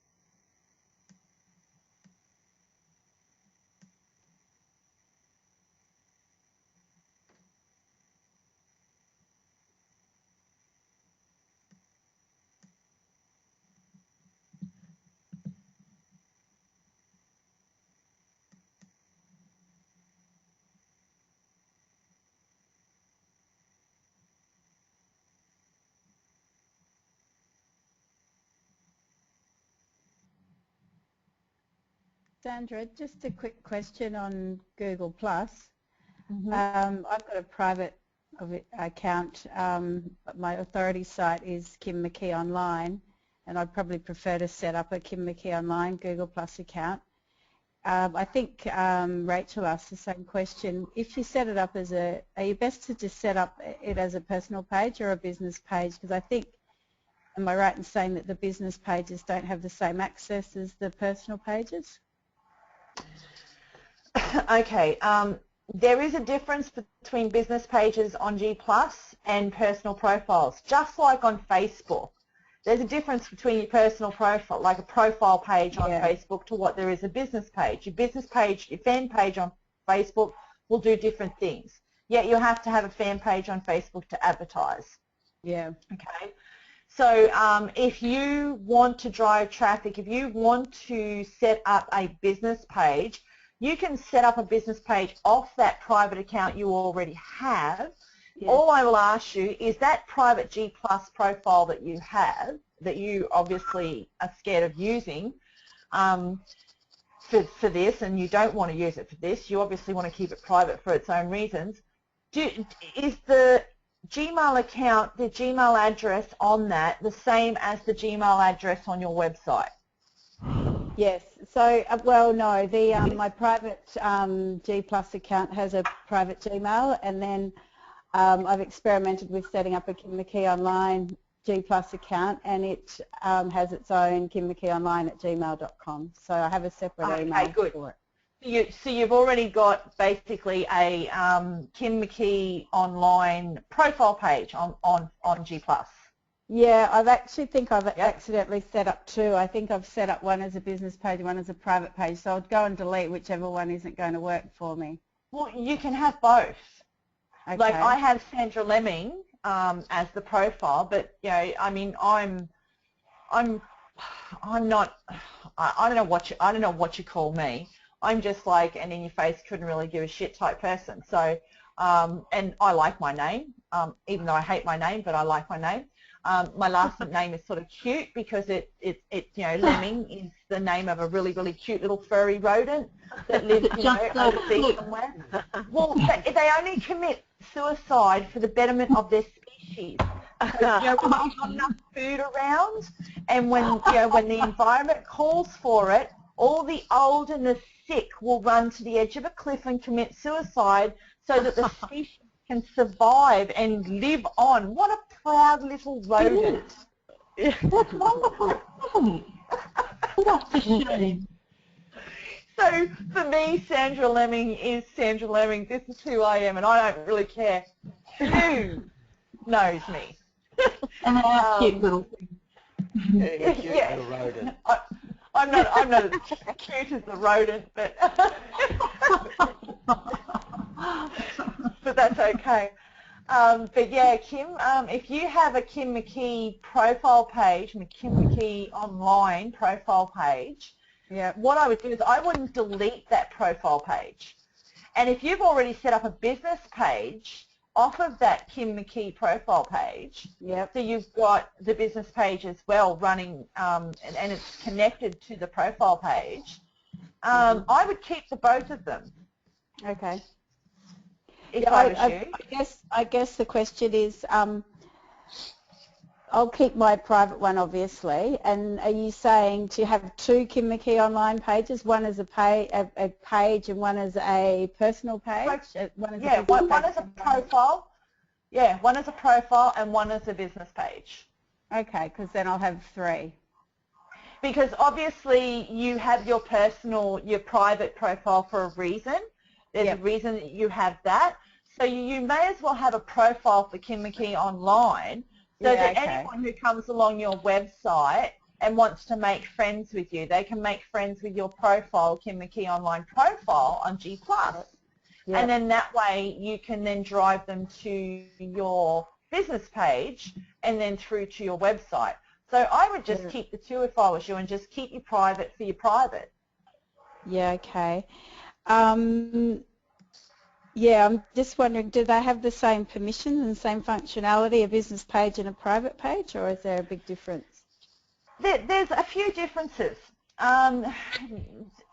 Sandra, just a quick question on Google Plus. Mm-hmm. I've got a private account. My authority site is Kim McKee Online, and I'd probably prefer to set up a Kim McKee Online Google Plus account. I think Rachel asked the same question. If you set it up as are you best to just set up it as a personal page or a business page? Because I think, am I right in saying that the business pages don't have the same access as the personal pages? Okay, there is a difference between business pages on G+ and personal profiles. Just like on Facebook, there's a difference between your personal profile, like a profile page on Facebook, to what there is a business page. Your business page, your fan page on Facebook will do different things. Yet you have to have a fan page on Facebook to advertise. Yeah. Okay. So if you want to drive traffic, if you want to set up a business page, you can set up a business page off that private account you already have. Yes. All I will ask you is that private G+ profile that you have, that you obviously are scared of using for this, and you don't want to use it for this, you obviously want to keep it private for its own reasons. Is the Gmail account, the Gmail address on that, the same as the Gmail address on your website? Yes. So, well, no. My private G+ account has a private Gmail, and then I've experimented with setting up a Kim McKee Online G+ account, and it has its own kimmckeeonline@gmail.com. So I have a separate email for it. So you've already got basically a Kim McKee Online profile page on G+. Yeah, I've accidentally set up two. I think I've set up one as a business page, one as a private page. So I'd go and delete whichever one isn't going to work for me. Well, you can have both. Okay. Like I have Sandra Lemming as the profile, but I mean, I'm not. I don't know what you call me. I'm just like an in-your-face, couldn't really give a shit type person. So, and I like my name, even though I hate my name, but I like my name. My last name is sort of cute because Lemming is the name of a really, really cute little furry rodent that lives, overseas somewhere. Well, they only commit suicide for the betterment of their species. So, when there's not enough food around, and when the environment calls for it, all the old and the sick will run to the edge of a cliff and commit suicide so that the species can survive and live on. What a proud little rodent. That's wonderful, isn't it? That's a shame. So for me, Sandra Lemming is Sandra Lemming. This is who I am, and I don't really care who knows me. And a cute little thing. Little rodent. I'm not as cute as the rodent, but but that's okay. But yeah, Kim, if you have a Kim McKee profile page, Kim McKee Online profile page, what I would do is I wouldn't delete that profile page. And if you've already set up a business page off of that Kim McKee profile page, Yep. so you've got the business page as well running, and it's connected to the profile page, I would keep the both of them. Okay. If I was you. I guess the question is, I'll keep my private one, obviously. And are you saying to have two Kim McKee online pages, one as a page and one as a personal page? One as a profile. Yeah, one as a profile and one as a business page. Okay, because then I'll have three. Because obviously you have your private profile for a reason. There's a reason that you have that. So you may as well have a profile for Kim McKee online, so that anyone who comes along your website and wants to make friends with you, they can make friends with your profile, Kim McKee online profile on G+. Yep. And then that way you can then drive them to your business page and then through to your website. So I would just keep the two if I was you, and just keep your private for your private. Yeah, okay. Yeah, I'm just wondering, do they have the same permissions and same functionality, a business page and a private page, or is there a big difference? There's a few differences.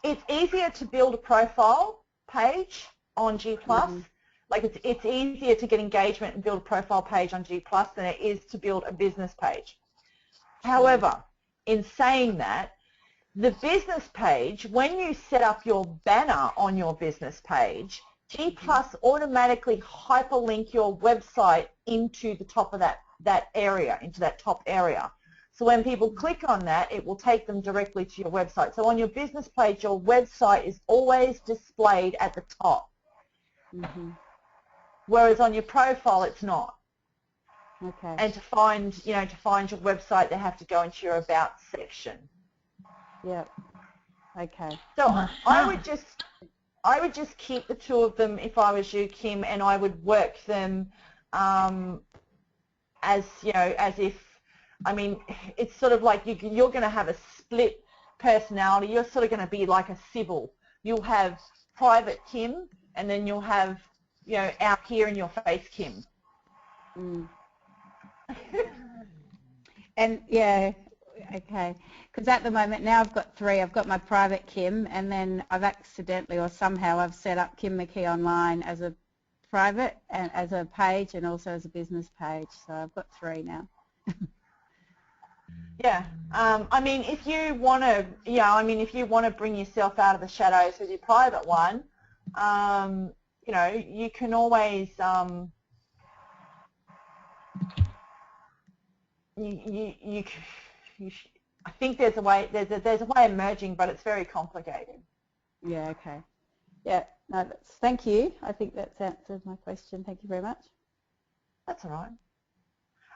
It's easier to build a profile page on G+. Like it's easier to get engagement and build a profile page on G+ than it is to build a business page. However, in saying that, the business page, when you set up your banner on your business page, G+ automatically hyperlink your website into the top of that area, into that top area. So when people click on that, it will take them directly to your website. So on your business page, your website is always displayed at the top. Whereas on your profile, it's not. Okay. And to find your website, they have to go into your About section. Yep. Okay. So I would just keep the two of them if I was you, Kim, and I would work them as if, I mean, it's sort of like you're going to have a split personality. You're sort of going to be like a Sybil. You'll have private Kim, and then you'll have, out here in your face Kim. And okay, because at the moment now I've got three. I've got my private Kim, and then I've accidentally or somehow I've set up Kim McKee online as a private and as a page, and also as a business page. So I've got three now. Yeah, I mean, if you want to, if you want to bring yourself out of the shadows with your private one, you can always, I think there's a way of merging, but it's very complicated. Yeah. Okay. Yeah. No. Thank you. I think that's answered my question. Thank you very much. That's all right.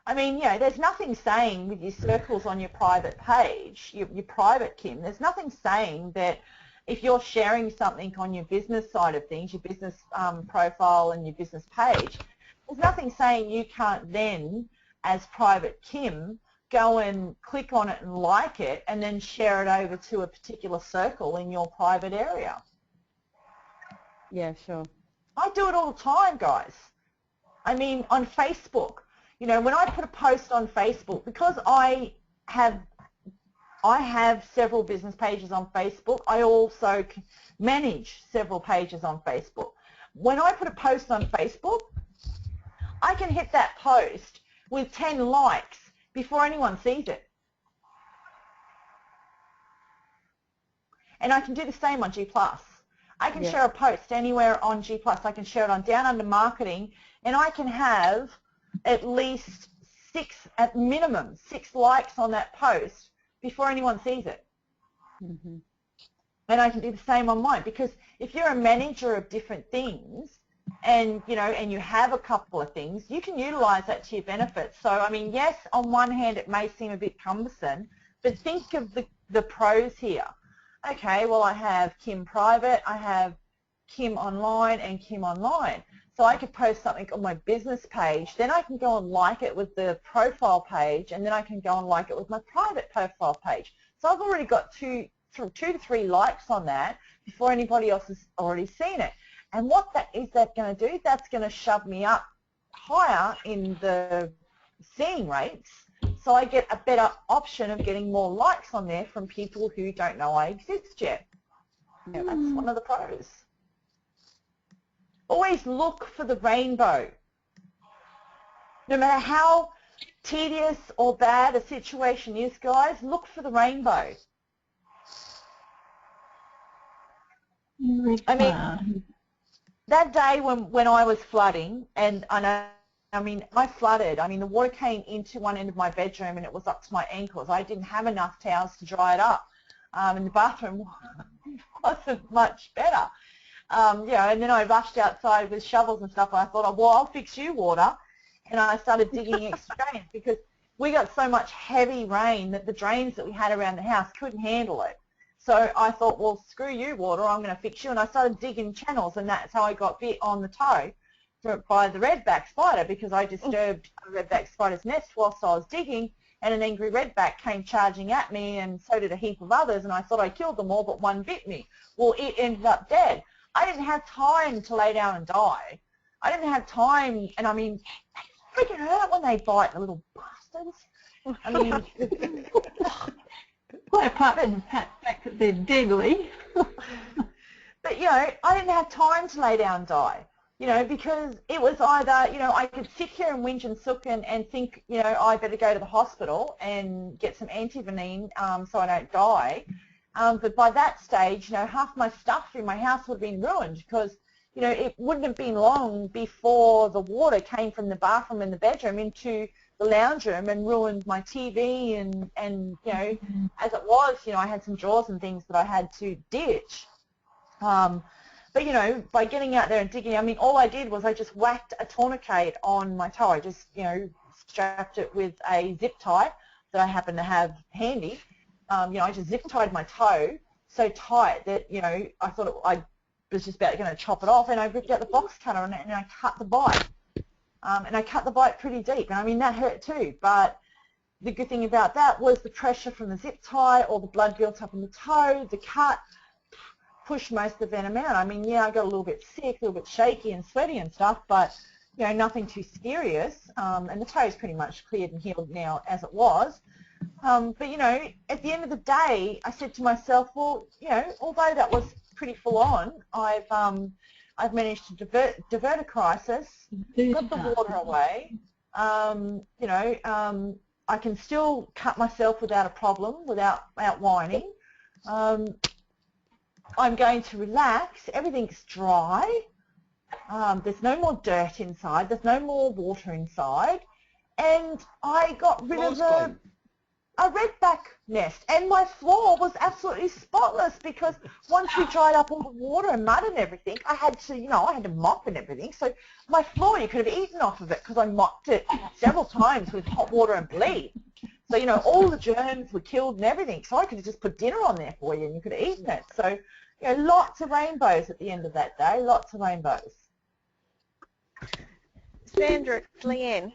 I mean, there's nothing saying with your circles on your private page, your private Kim, there's nothing saying that if you're sharing something on your business side of things, your business profile and your business page, there's nothing saying you can't then, as private Kim, go and click on it and like it and then share it over to a particular circle in your private area. Yeah, sure. I do it all the time, guys. I mean, on Facebook. When I put a post on Facebook, because I have several business pages on Facebook, I also manage several pages on Facebook. When I put a post on Facebook, I can hit that post with 10 likes before anyone sees it. And I can do the same on G+. I can share a post anywhere on G+. I can share it on Downunder Marketing, and I can have at least at minimum 6 likes on that post before anyone sees it. And I can do the same on mine, because if you're a manager of different things and you have a couple of things, you can utilize that to your benefit. So I mean, yes, on one hand it may seem a bit cumbersome, but think of the pros here. Okay, well, I have Kim Private, I have Kim Online and Kim Online. So I could post something on my business page, then I can go and like it with the profile page, and then I can go and like it with my private profile page. So I've already got two to three likes on that before anybody else has already seen it. And what that is that going to do? That's going to shove me up higher in the seeing rates, so I get a better option of getting more likes on there from people who don't know I exist yet. Yeah, that's one of the pros. Always look for the rainbow. No matter how tedious or bad a situation is, guys, look for the rainbow. I mean, that day when I was flooding, and I flooded. I mean, the water came into one end of my bedroom and it was up to my ankles. I didn't have enough towels to dry it up. And the bathroom wasn't much better. And then I rushed outside with shovels and stuff, and I thought, oh, well, I'll fix you, water. And I started digging extra drains because we got so much heavy rain that the drains that we had around the house couldn't handle it. So I thought, well, screw you, water, I'm going to fix you. And I started digging channels, and that's how I got bit on the toe by the redback spider, because I disturbed a redback spider's nest whilst I was digging, and an angry redback came charging at me, and so did a heap of others, and I thought I killed them all, but one bit me. Well, it ended up dead. I didn't have time to lay down and die. I didn't have time, and I mean, they freaking hurt when they bite, the little bastards. I mean, well, apart from the fact that they're deadly. But, I didn't have time to lay down and die. Because it was either, I could sit here and whinge and sook and think, I better go to the hospital and get some antivenin so I don't die. But by that stage, half my stuff in my house would have been ruined because, it wouldn't have been long before the water came from the bathroom and the bedroom into the lounge room and ruined my TV and as it was, I had some drawers and things that I had to ditch. But, by getting out there and digging, I mean, all I did was I just whacked a tourniquet on my toe. I just, strapped it with a zip tie that I happen to have handy. I just zip tied my toe so tight that, I thought I was just about going to chop it off, and I ripped out the box cutter on it and I cut the bite. And I cut the bite pretty deep, and I mean, that hurt too. But the good thing about that was the pressure from the zip tie, all the blood built up in the toe, the cut, pushed most of the venom out. I mean, yeah, I got a little bit sick, a little bit shaky and sweaty and stuff, but, nothing too serious. And the toe is pretty much cleared and healed now as it was. But, at the end of the day, I said to myself, well, although that was pretty full on, I've managed to divert a crisis, got the water away. I can still cut myself without a problem, without whining. I'm going to relax, everything's dry, there's no more dirt inside, there's no more water inside, and I got rid of a redback nest, and my floor was absolutely spotless because once we dried up all the water and mud and everything, I had to, I had to mop and everything, so my floor, you could have eaten off of it because I mopped it several times with hot water and bleach. So, all the germs were killed and everything, so I could have just put dinner on there for you and you could have eaten it. So, lots of rainbows at the end of that day, lots of rainbows. Sandra, it's Leanne.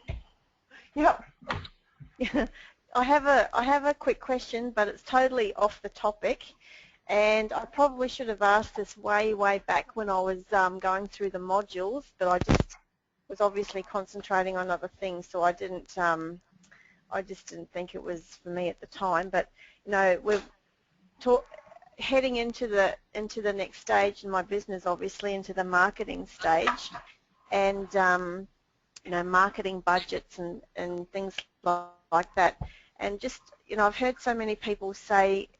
Yep. I have a quick question, but it's totally off the topic, and I probably should have asked this way back when I was going through the modules, but I just was obviously concentrating on other things, so I didn't. I just didn't think it was for me at the time. But we're heading into the next stage in my business, obviously into the marketing stage, and marketing budgets and things like that. And just, I've heard so many people say,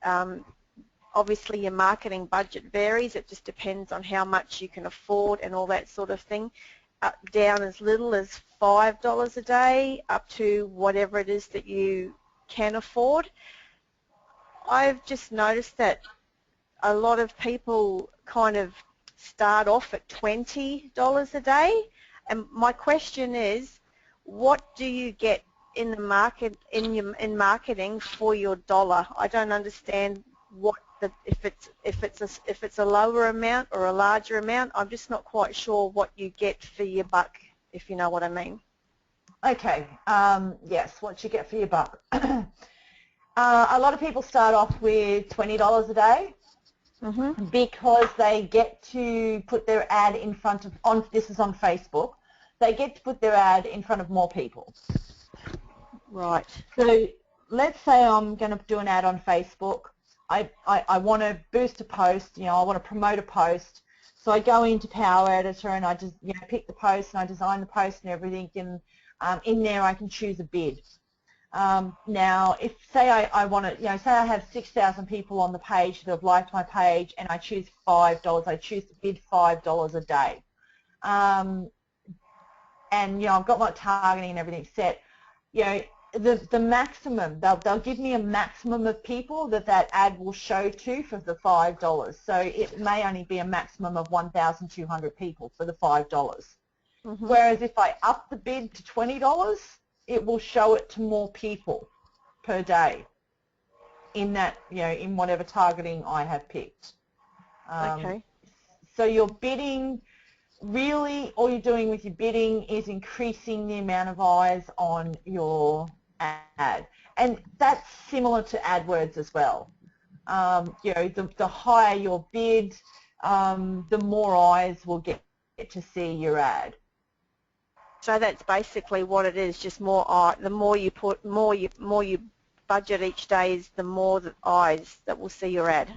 obviously your marketing budget varies. It just depends on how much you can afford and all that sort of thing. Down as little as $5 a day up to whatever it is that you can afford. I've just noticed that a lot of people kind of start off at $20 a day. And my question is, what do you get in the market in marketing for your dollar? I don't understand if it's a lower amount or a larger amount. I'm just not quite sure what you get for your buck, if you know what I mean. Okay. Yes, what you get for your buck. A lot of people start off with $20 a day. because they get to put their ad in front of, this is on Facebook, they get to put their ad in front of more people. Right. So let's say I'm going to do an ad on Facebook. I want to boost a post, I want to promote a post. So I go into Power Editor and I just, pick the post and I design the post and everything, and in there I can choose a bid. Now, if say I want to, say I have 6,000 people on the page that have liked my page, and I choose $5, I choose to bid $5 a day. And I've got my targeting and everything set. The maximum, they'll give me a maximum of people that ad will show to for the $5. So it may only be a maximum of 1,200 people for the $5. Whereas if I up the bid to $20, it will show it to more people per day in that, in whatever targeting I have picked. Okay. So your bidding, really all you're doing with your bidding is increasing the amount of eyes on your ad. And that's similar to AdWords as well. The higher your bid, the more eyes will get to see your ad. So that's basically what it is. Just more. The more you put, more you budget each day is the more the eyes that will see your ad.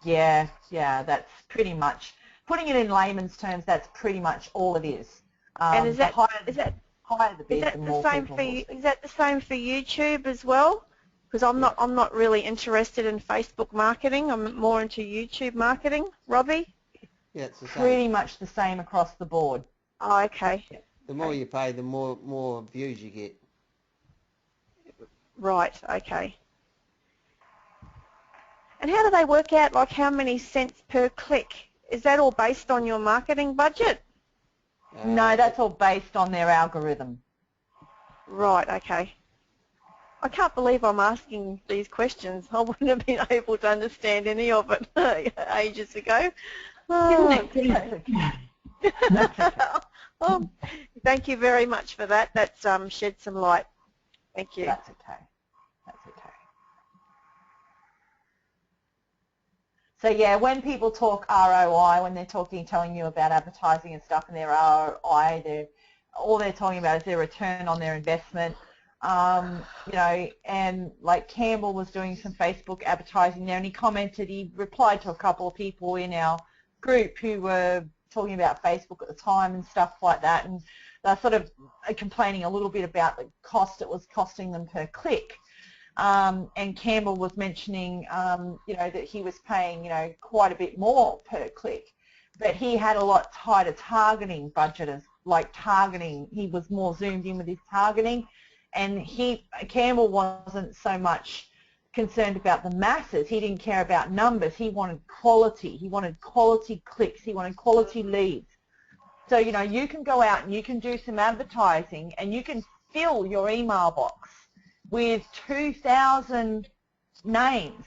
Yeah. That's pretty much, putting it in layman's terms, that's pretty much all it is. And is that higher the bid, is that the the more same people for will you? see. Is that the same for YouTube as well? Because I'm not really interested in Facebook marketing. I'm more into YouTube marketing. Robbie? Yeah, it's the same. Pretty much the same across the board. Oh, okay. Yeah. The more you pay, the more views you get. Right. Okay. And how do they work out, like, how many cents per click? Is that all based on your marketing budget? No, that's all based on their algorithm. Right, okay. I can't believe I'm asking these questions. I wouldn't have been able to understand any of it ages ago. Oh, That's okay. That's okay. Thank you very much for that. That's shed some light. Thank you. That's okay. That's okay. So yeah, when people talk ROI, when they're telling you about advertising and stuff and their ROI, all they're talking about is their return on their investment. And like Campbell was doing some Facebook advertising there, and he replied to a couple of people in our group who were talking about Facebook at the time and stuff like that, and they're sort of complaining a little bit about the cost it was costing them per click. And Campbell was mentioning, that he was paying, quite a bit more per click, but he had a lot tighter targeting budget, he was more zoomed in with his targeting, and Campbell wasn't so much concerned about the masses. He didn't care about numbers. He wanted quality. He wanted quality clicks. He wanted quality leads. So, you can go out and you can do some advertising and you can fill your email box with 2,000 names.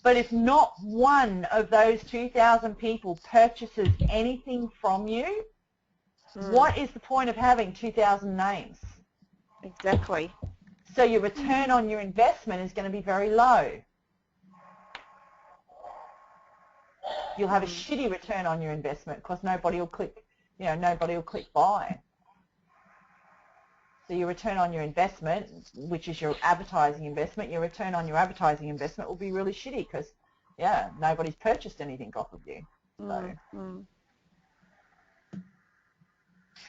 But if not one of those 2,000 people purchases anything from you, what is the point of having 2,000 names? Exactly. So your return on your investment is going to be very low. You'll have a shitty return on your investment because nobody will click buy. So your return on your investment, which is your advertising investment, your return on your advertising investment will be really shitty because, nobody's purchased anything off of you. So.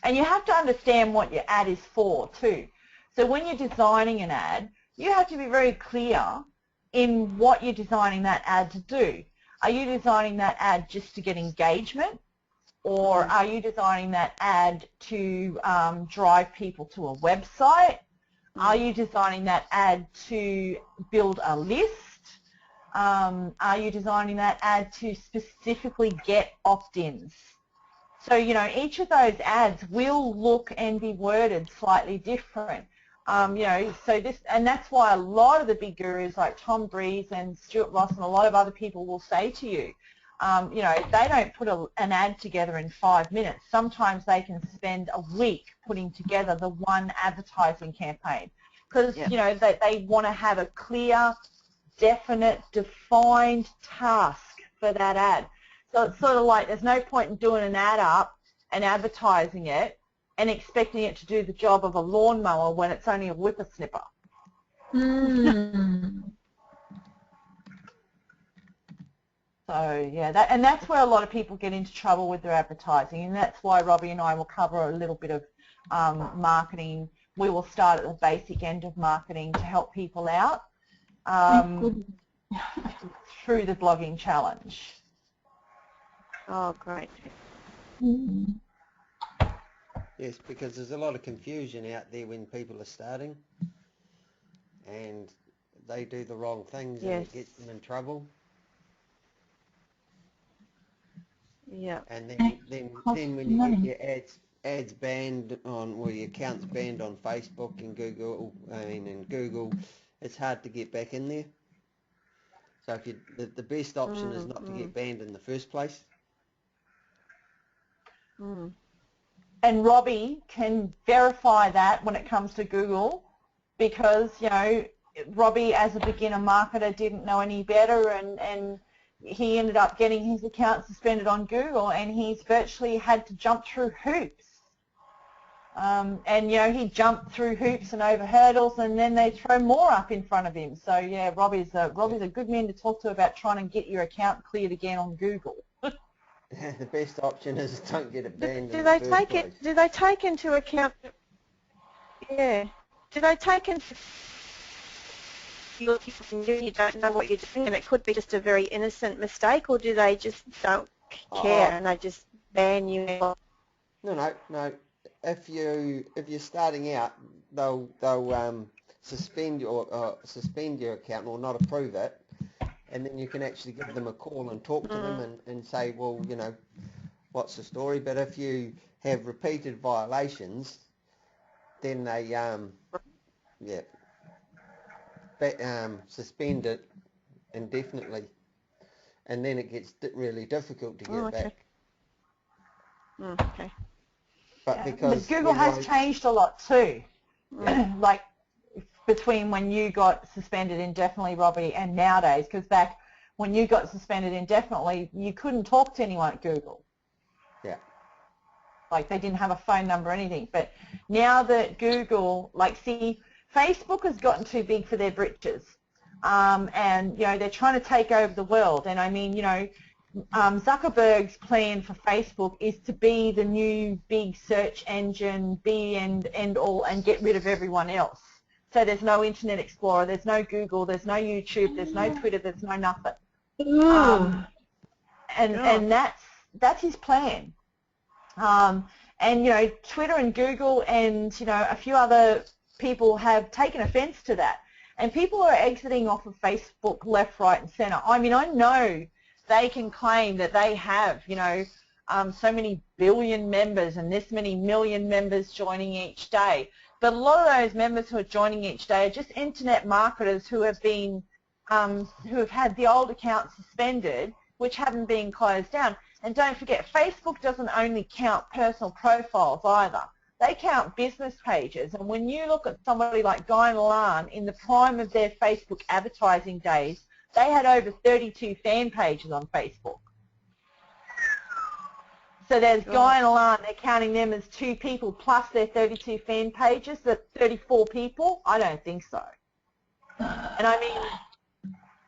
And you have to understand what your ad is for too. So when you're designing an ad, you have to be very clear in what you're designing that ad to do. Are you designing that ad just to get engagement? Or are you designing that ad to drive people to a website? Are you designing that ad to build a list? Are you designing that ad to specifically get opt-ins? So, each of those ads will look and be worded slightly different. And that's why a lot of the big gurus like Tom Breeze and Stuart Ross and a lot of other people will say to you, they don't put an ad together in 5 minutes. Sometimes they can spend a week putting together the one advertising campaign because, they want to have a clear, definite, defined task for that ad. So it's sort of like there's no point in doing an ad up and advertising it and expecting it to do the job of a lawnmower when it's only a whippersnipper. So yeah, that's where a lot of people get into trouble with their advertising, and that's why Robbie and I will cover a little bit of marketing. We will start at the basic end of marketing to help people out through the blogging challenge. Oh, great. Yes, because there's a lot of confusion out there when people are starting, and they do the wrong things, and it gets them in trouble. Yeah. And then when you get your ads banned on, or your accounts banned on Facebook and Google, it's hard to get back in there. So if the best option is not to get banned in the first place. And Robbie can verify that when it comes to Google, because, you know, Robbie as a beginner marketer didn't know any better, and he ended up getting his account suspended on Google, and he's virtually had to jump through hoops. And, you know, he jumped through hoops and over hurdles, and then they throw more up in front of him. So, yeah, Robbie's a good man to talk to about trying to get your account cleared again on Google. The best option is don't get it banned Do in they the first take place. it? Do they take into account? Yeah. Do they take into you don't know what you're doing, and it could be just a very innocent mistake, or do they just don't care and they just ban you? No. If you're starting out, they'll suspend your account or not approve it, and then you can actually give them a call and talk to them and say, well, you know, what's the story? But if you have repeated violations, then they suspend it indefinitely, and then it gets really difficult to get back. Okay. But Google has changed a lot too, like between when you got suspended indefinitely, Robbie, and nowadays, because back when you got suspended indefinitely, you couldn't talk to anyone at Google. Yeah. Like they didn't have a phone number or anything. But now that Google, like, see, Facebook has gotten too big for their britches, and, you know, they're trying to take over the world. And I mean, you know, Zuckerberg's plan for Facebook is to be the new big search engine, be and all, and get rid of everyone else. So there's no Internet Explorer, there's no Google, there's no YouTube, there's no Twitter, there's no nothing. And that's his plan. And, you know, Twitter and Google and, you know, a few other people have taken offense to that. And people are exiting off of Facebook left, right, and center. I mean, I know they can claim that they have, you know, so many billion members and this many million members joining each day. But a lot of those members who are joining each day are just internet marketers who have been, who have had the old accounts suspended, which haven't been closed down. And don't forget, Facebook doesn't only count personal profiles either. They count business pages. And when you look at somebody like Guy and Lan in the prime of their Facebook advertising days, they had over 32 fan pages on Facebook. So there's Guy and Lan, they're counting them as 2 people plus their 32 fan pages, that's 34 people? I don't think so. And I mean,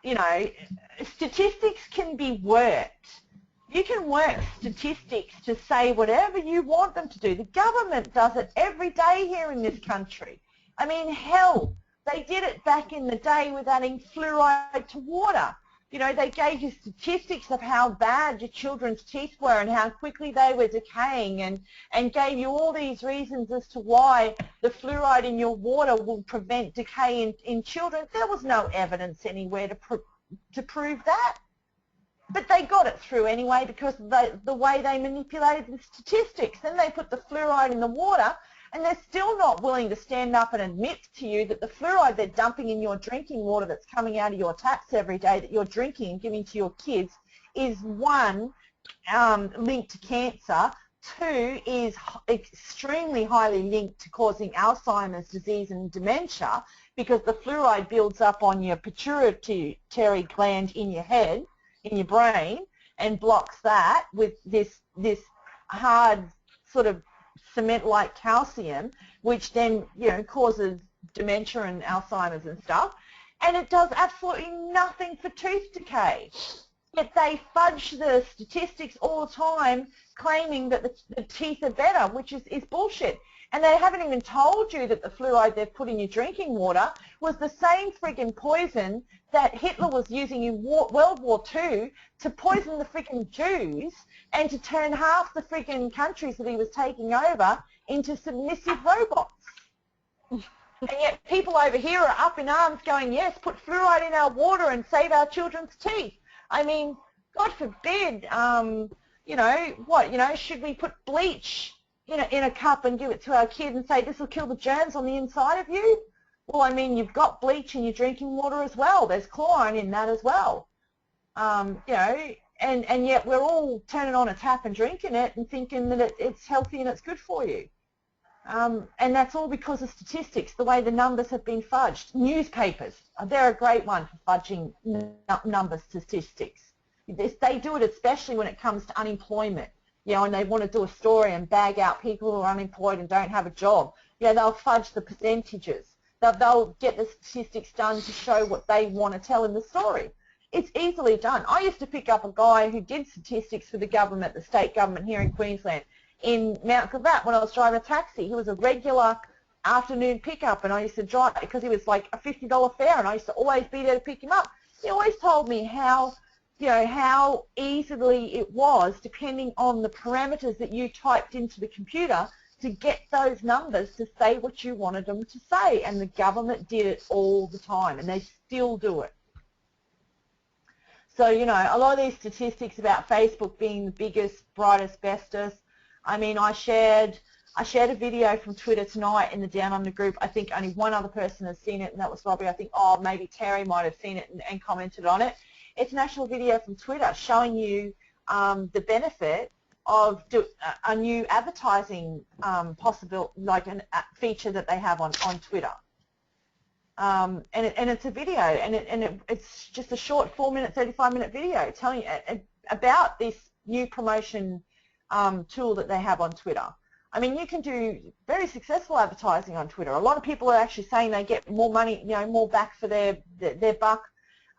you know, statistics can be worked. You can work statistics to say whatever you want them to do. The government does it every day here in this country. I mean, hell, they did it back in the day with adding fluoride to water. You know, they gave you statistics of how bad your children's teeth were and how quickly they were decaying, and gave you all these reasons as to why the fluoride in your water will prevent decay in children. There was no evidence anywhere to prove that. But they got it through anyway because the way they manipulated the statistics. Then they put the fluoride in the water, and they're still not willing to stand up and admit to you that the fluoride they're dumping in your drinking water that's coming out of your taps every day that you're drinking and giving to your kids is, 1, linked to cancer, 2, is extremely highly linked to causing Alzheimer's disease and dementia, because the fluoride builds up on your pituitary gland in your head, in your brain and blocks that with this hard sort of cement-like calcium, which then, you know, causes dementia and Alzheimer's and stuff. And it does absolutely nothing for tooth decay. Yet they fudge the statistics all the time, claiming that the teeth are better, which is bullshit. And they haven't even told you that the fluoride they've put in your drinking water was the same friggin' poison that Hitler was using in World War II to poison the friggin' Jews and to turn half the friggin' countries that he was taking over into submissive robots. And yet people over here are up in arms going, yes, put fluoride in our water and save our children's teeth. I mean, God forbid, you know, what, you know, should we put bleach in a cup and give it to our kid and say this will kill the germs on the inside of you? Well, I mean, you've got bleach in your drinking water as well. There's chlorine in that as well. You know, and yet we're all turning on a tap and drinking it and thinking that it's healthy and it's good for you. And that's all because of statistics, the way the numbers have been fudged. Newspapers, they're a great one for fudging number statistics. They do it especially when it comes to unemployment. You know, and they want to do a story and bag out people who are unemployed and don't have a job. Yeah, they'll fudge the percentages. They'll get the statistics done to show what they want to tell in the story. It's easily done. I used to pick up a guy who did statistics for the government, the state government here in Queensland, in Mount Gravatt when I was driving a taxi. He was a regular afternoon pickup, and I used to drive because he was like a $50 fare, and I used to always be there to pick him up. He always told me how, you know, how easily it was, depending on the parameters that you typed into the computer, to get those numbers to say what you wanted them to say. And the government did it all the time, and they still do it. So, you know, a lot of these statistics about Facebook being the biggest, brightest, bestest. I mean, I shared a video from Twitter tonight in the Downunder group. I think only one other person has seen it, and that was Robbie. I think, oh, maybe Terry might have seen it and commented on it. It's an actual video from Twitter showing you the benefit of a new advertising like a feature that they have on Twitter. And it's a video, and it's just a short 4-minute, 35-minute video telling you about this new promotion tool that they have on Twitter. I mean, you can do very successful advertising on Twitter. A lot of people are actually saying they get more money, you know, more back for their buck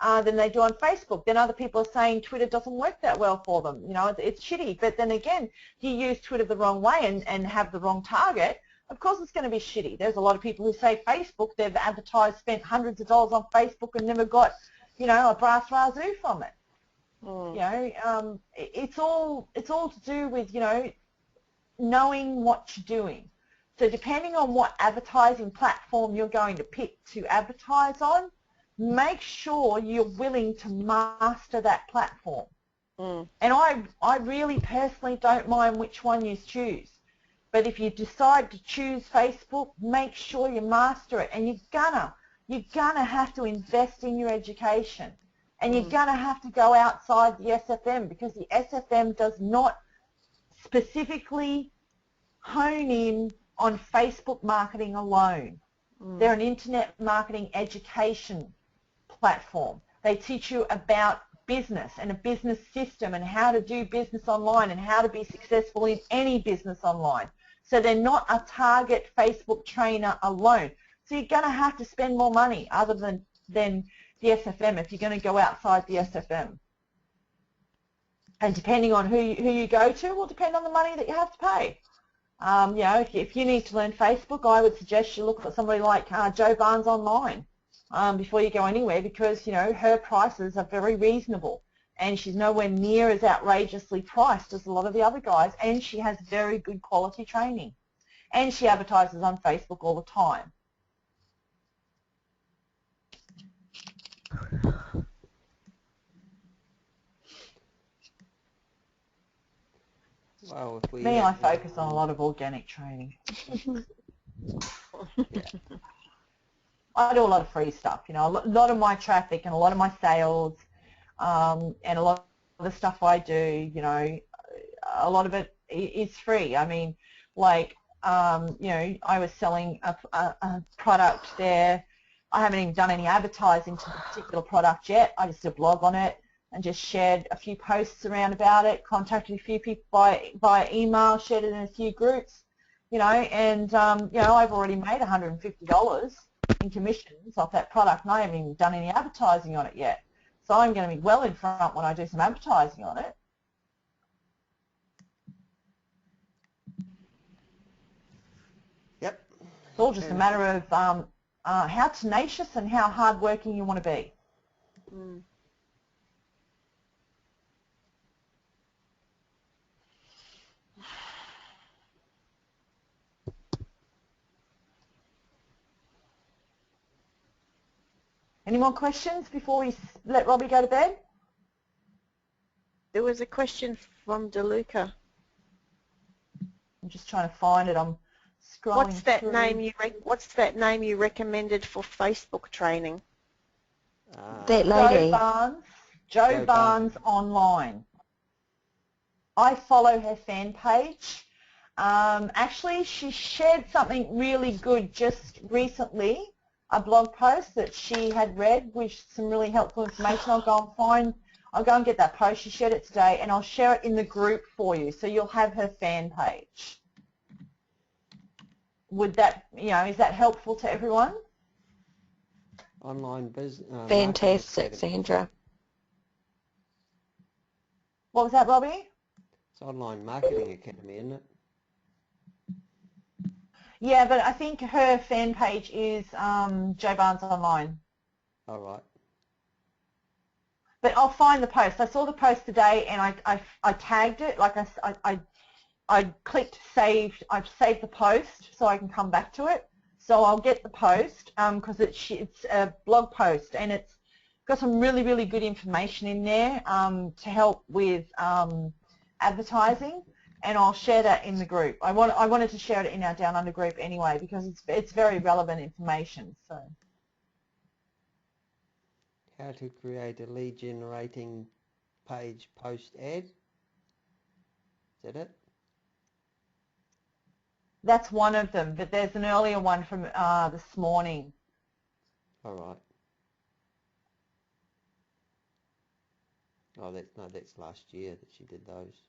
than they do on Facebook. Then other people are saying Twitter doesn't work that well for them. You know, it's shitty. But then again, you use Twitter the wrong way and have the wrong target, of course it's going to be shitty. There's a lot of people who say Facebook, they've advertised, spent hundreds of dollars on Facebook and never got, you know, a brass razoo from it. You know, it's all to do with, you know, knowing what you're doing. So depending on what advertising platform you're going to pick to advertise on, make sure you're willing to master that platform. And I really personally don't mind which one you choose. But if you decide to choose Facebook, make sure you master it. And you're gonna have to invest in your education. And you're gonna have to go outside the SFM, because the SFM does not specifically hone in on Facebook marketing alone. They're an internet marketing education platform. They teach you about business and a business system and how to do business online and how to be successful in any business online. So they're not a target Facebook trainer alone. So you're going to have to spend more money other than the SFM if you're going to go outside the SFM. And depending on who you go to will depend on the money that you have to pay. You know, if you need to learn Facebook, I would suggest you look at somebody like Jo Barnes Online before you go anywhere, because, you know, her prices are very reasonable. And she's nowhere near as outrageously priced as a lot of the other guys, and she has very good quality training. And she advertises on Facebook all the time. Well, if we I focus on a lot of organic training. I do a lot of free stuff, you know, a lot of my traffic and a lot of my sales and a lot of the stuff I do, you know, a lot of it is free. I mean, like, you know, I was selling a product there. I haven't even done any advertising to the particular product yet. I just did a blog on it. and just shared a few posts around about it, contacted a few people by email, shared it in a few groups, you know, and, you know, I've already made $150 in commissions off that product, and I haven't even done any advertising on it yet. So I'm going to be well in front when I do some advertising on it. Yep. It's all just a matter of how tenacious and how hard-working you want to be. Mm. Any more questions before we let Robbie go to bed? There was a question from DeLuca. I'm just trying to find it. I'm scrolling What's that through. What's that name you recommended for Facebook training? That lady. Joe Barnes Online. I follow her fan page. Actually, she shared something really good just recently, a blog post that she had read with some really helpful information. I'll go and get that post. She shared it today, and I'll share it in the group for you, so you'll have her fan page. Would that, you know, is that helpful to everyone? Online business. Fantastic, Sandra. What was that, Robbie? It's Online Marketing Academy, isn't it? Yeah, but I think her fan page is Joe Barnes Online. All right. But I'll find the post. I saw the post today, and I tagged it. Like I clicked saved. I've saved the post so I can come back to it. So I'll get the post because it's a blog post, and it's got some really, really good information in there to help with advertising. And I'll share that in the group. I wanted to share it in our Downunder group anyway because it's very relevant information. So. How to create a lead generating page post ad. Is that it? That's one of them, but there's an earlier one from this morning. All right. Oh, that's last year that she did those.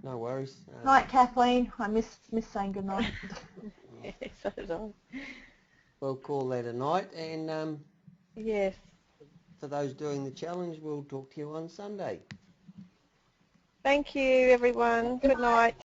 No worries. Night, Kathleen. I miss saying good night. So did I. We'll call that a night, and Yes. for those doing the challenge, we'll talk to you on Sunday. Thank you, everyone. Good night.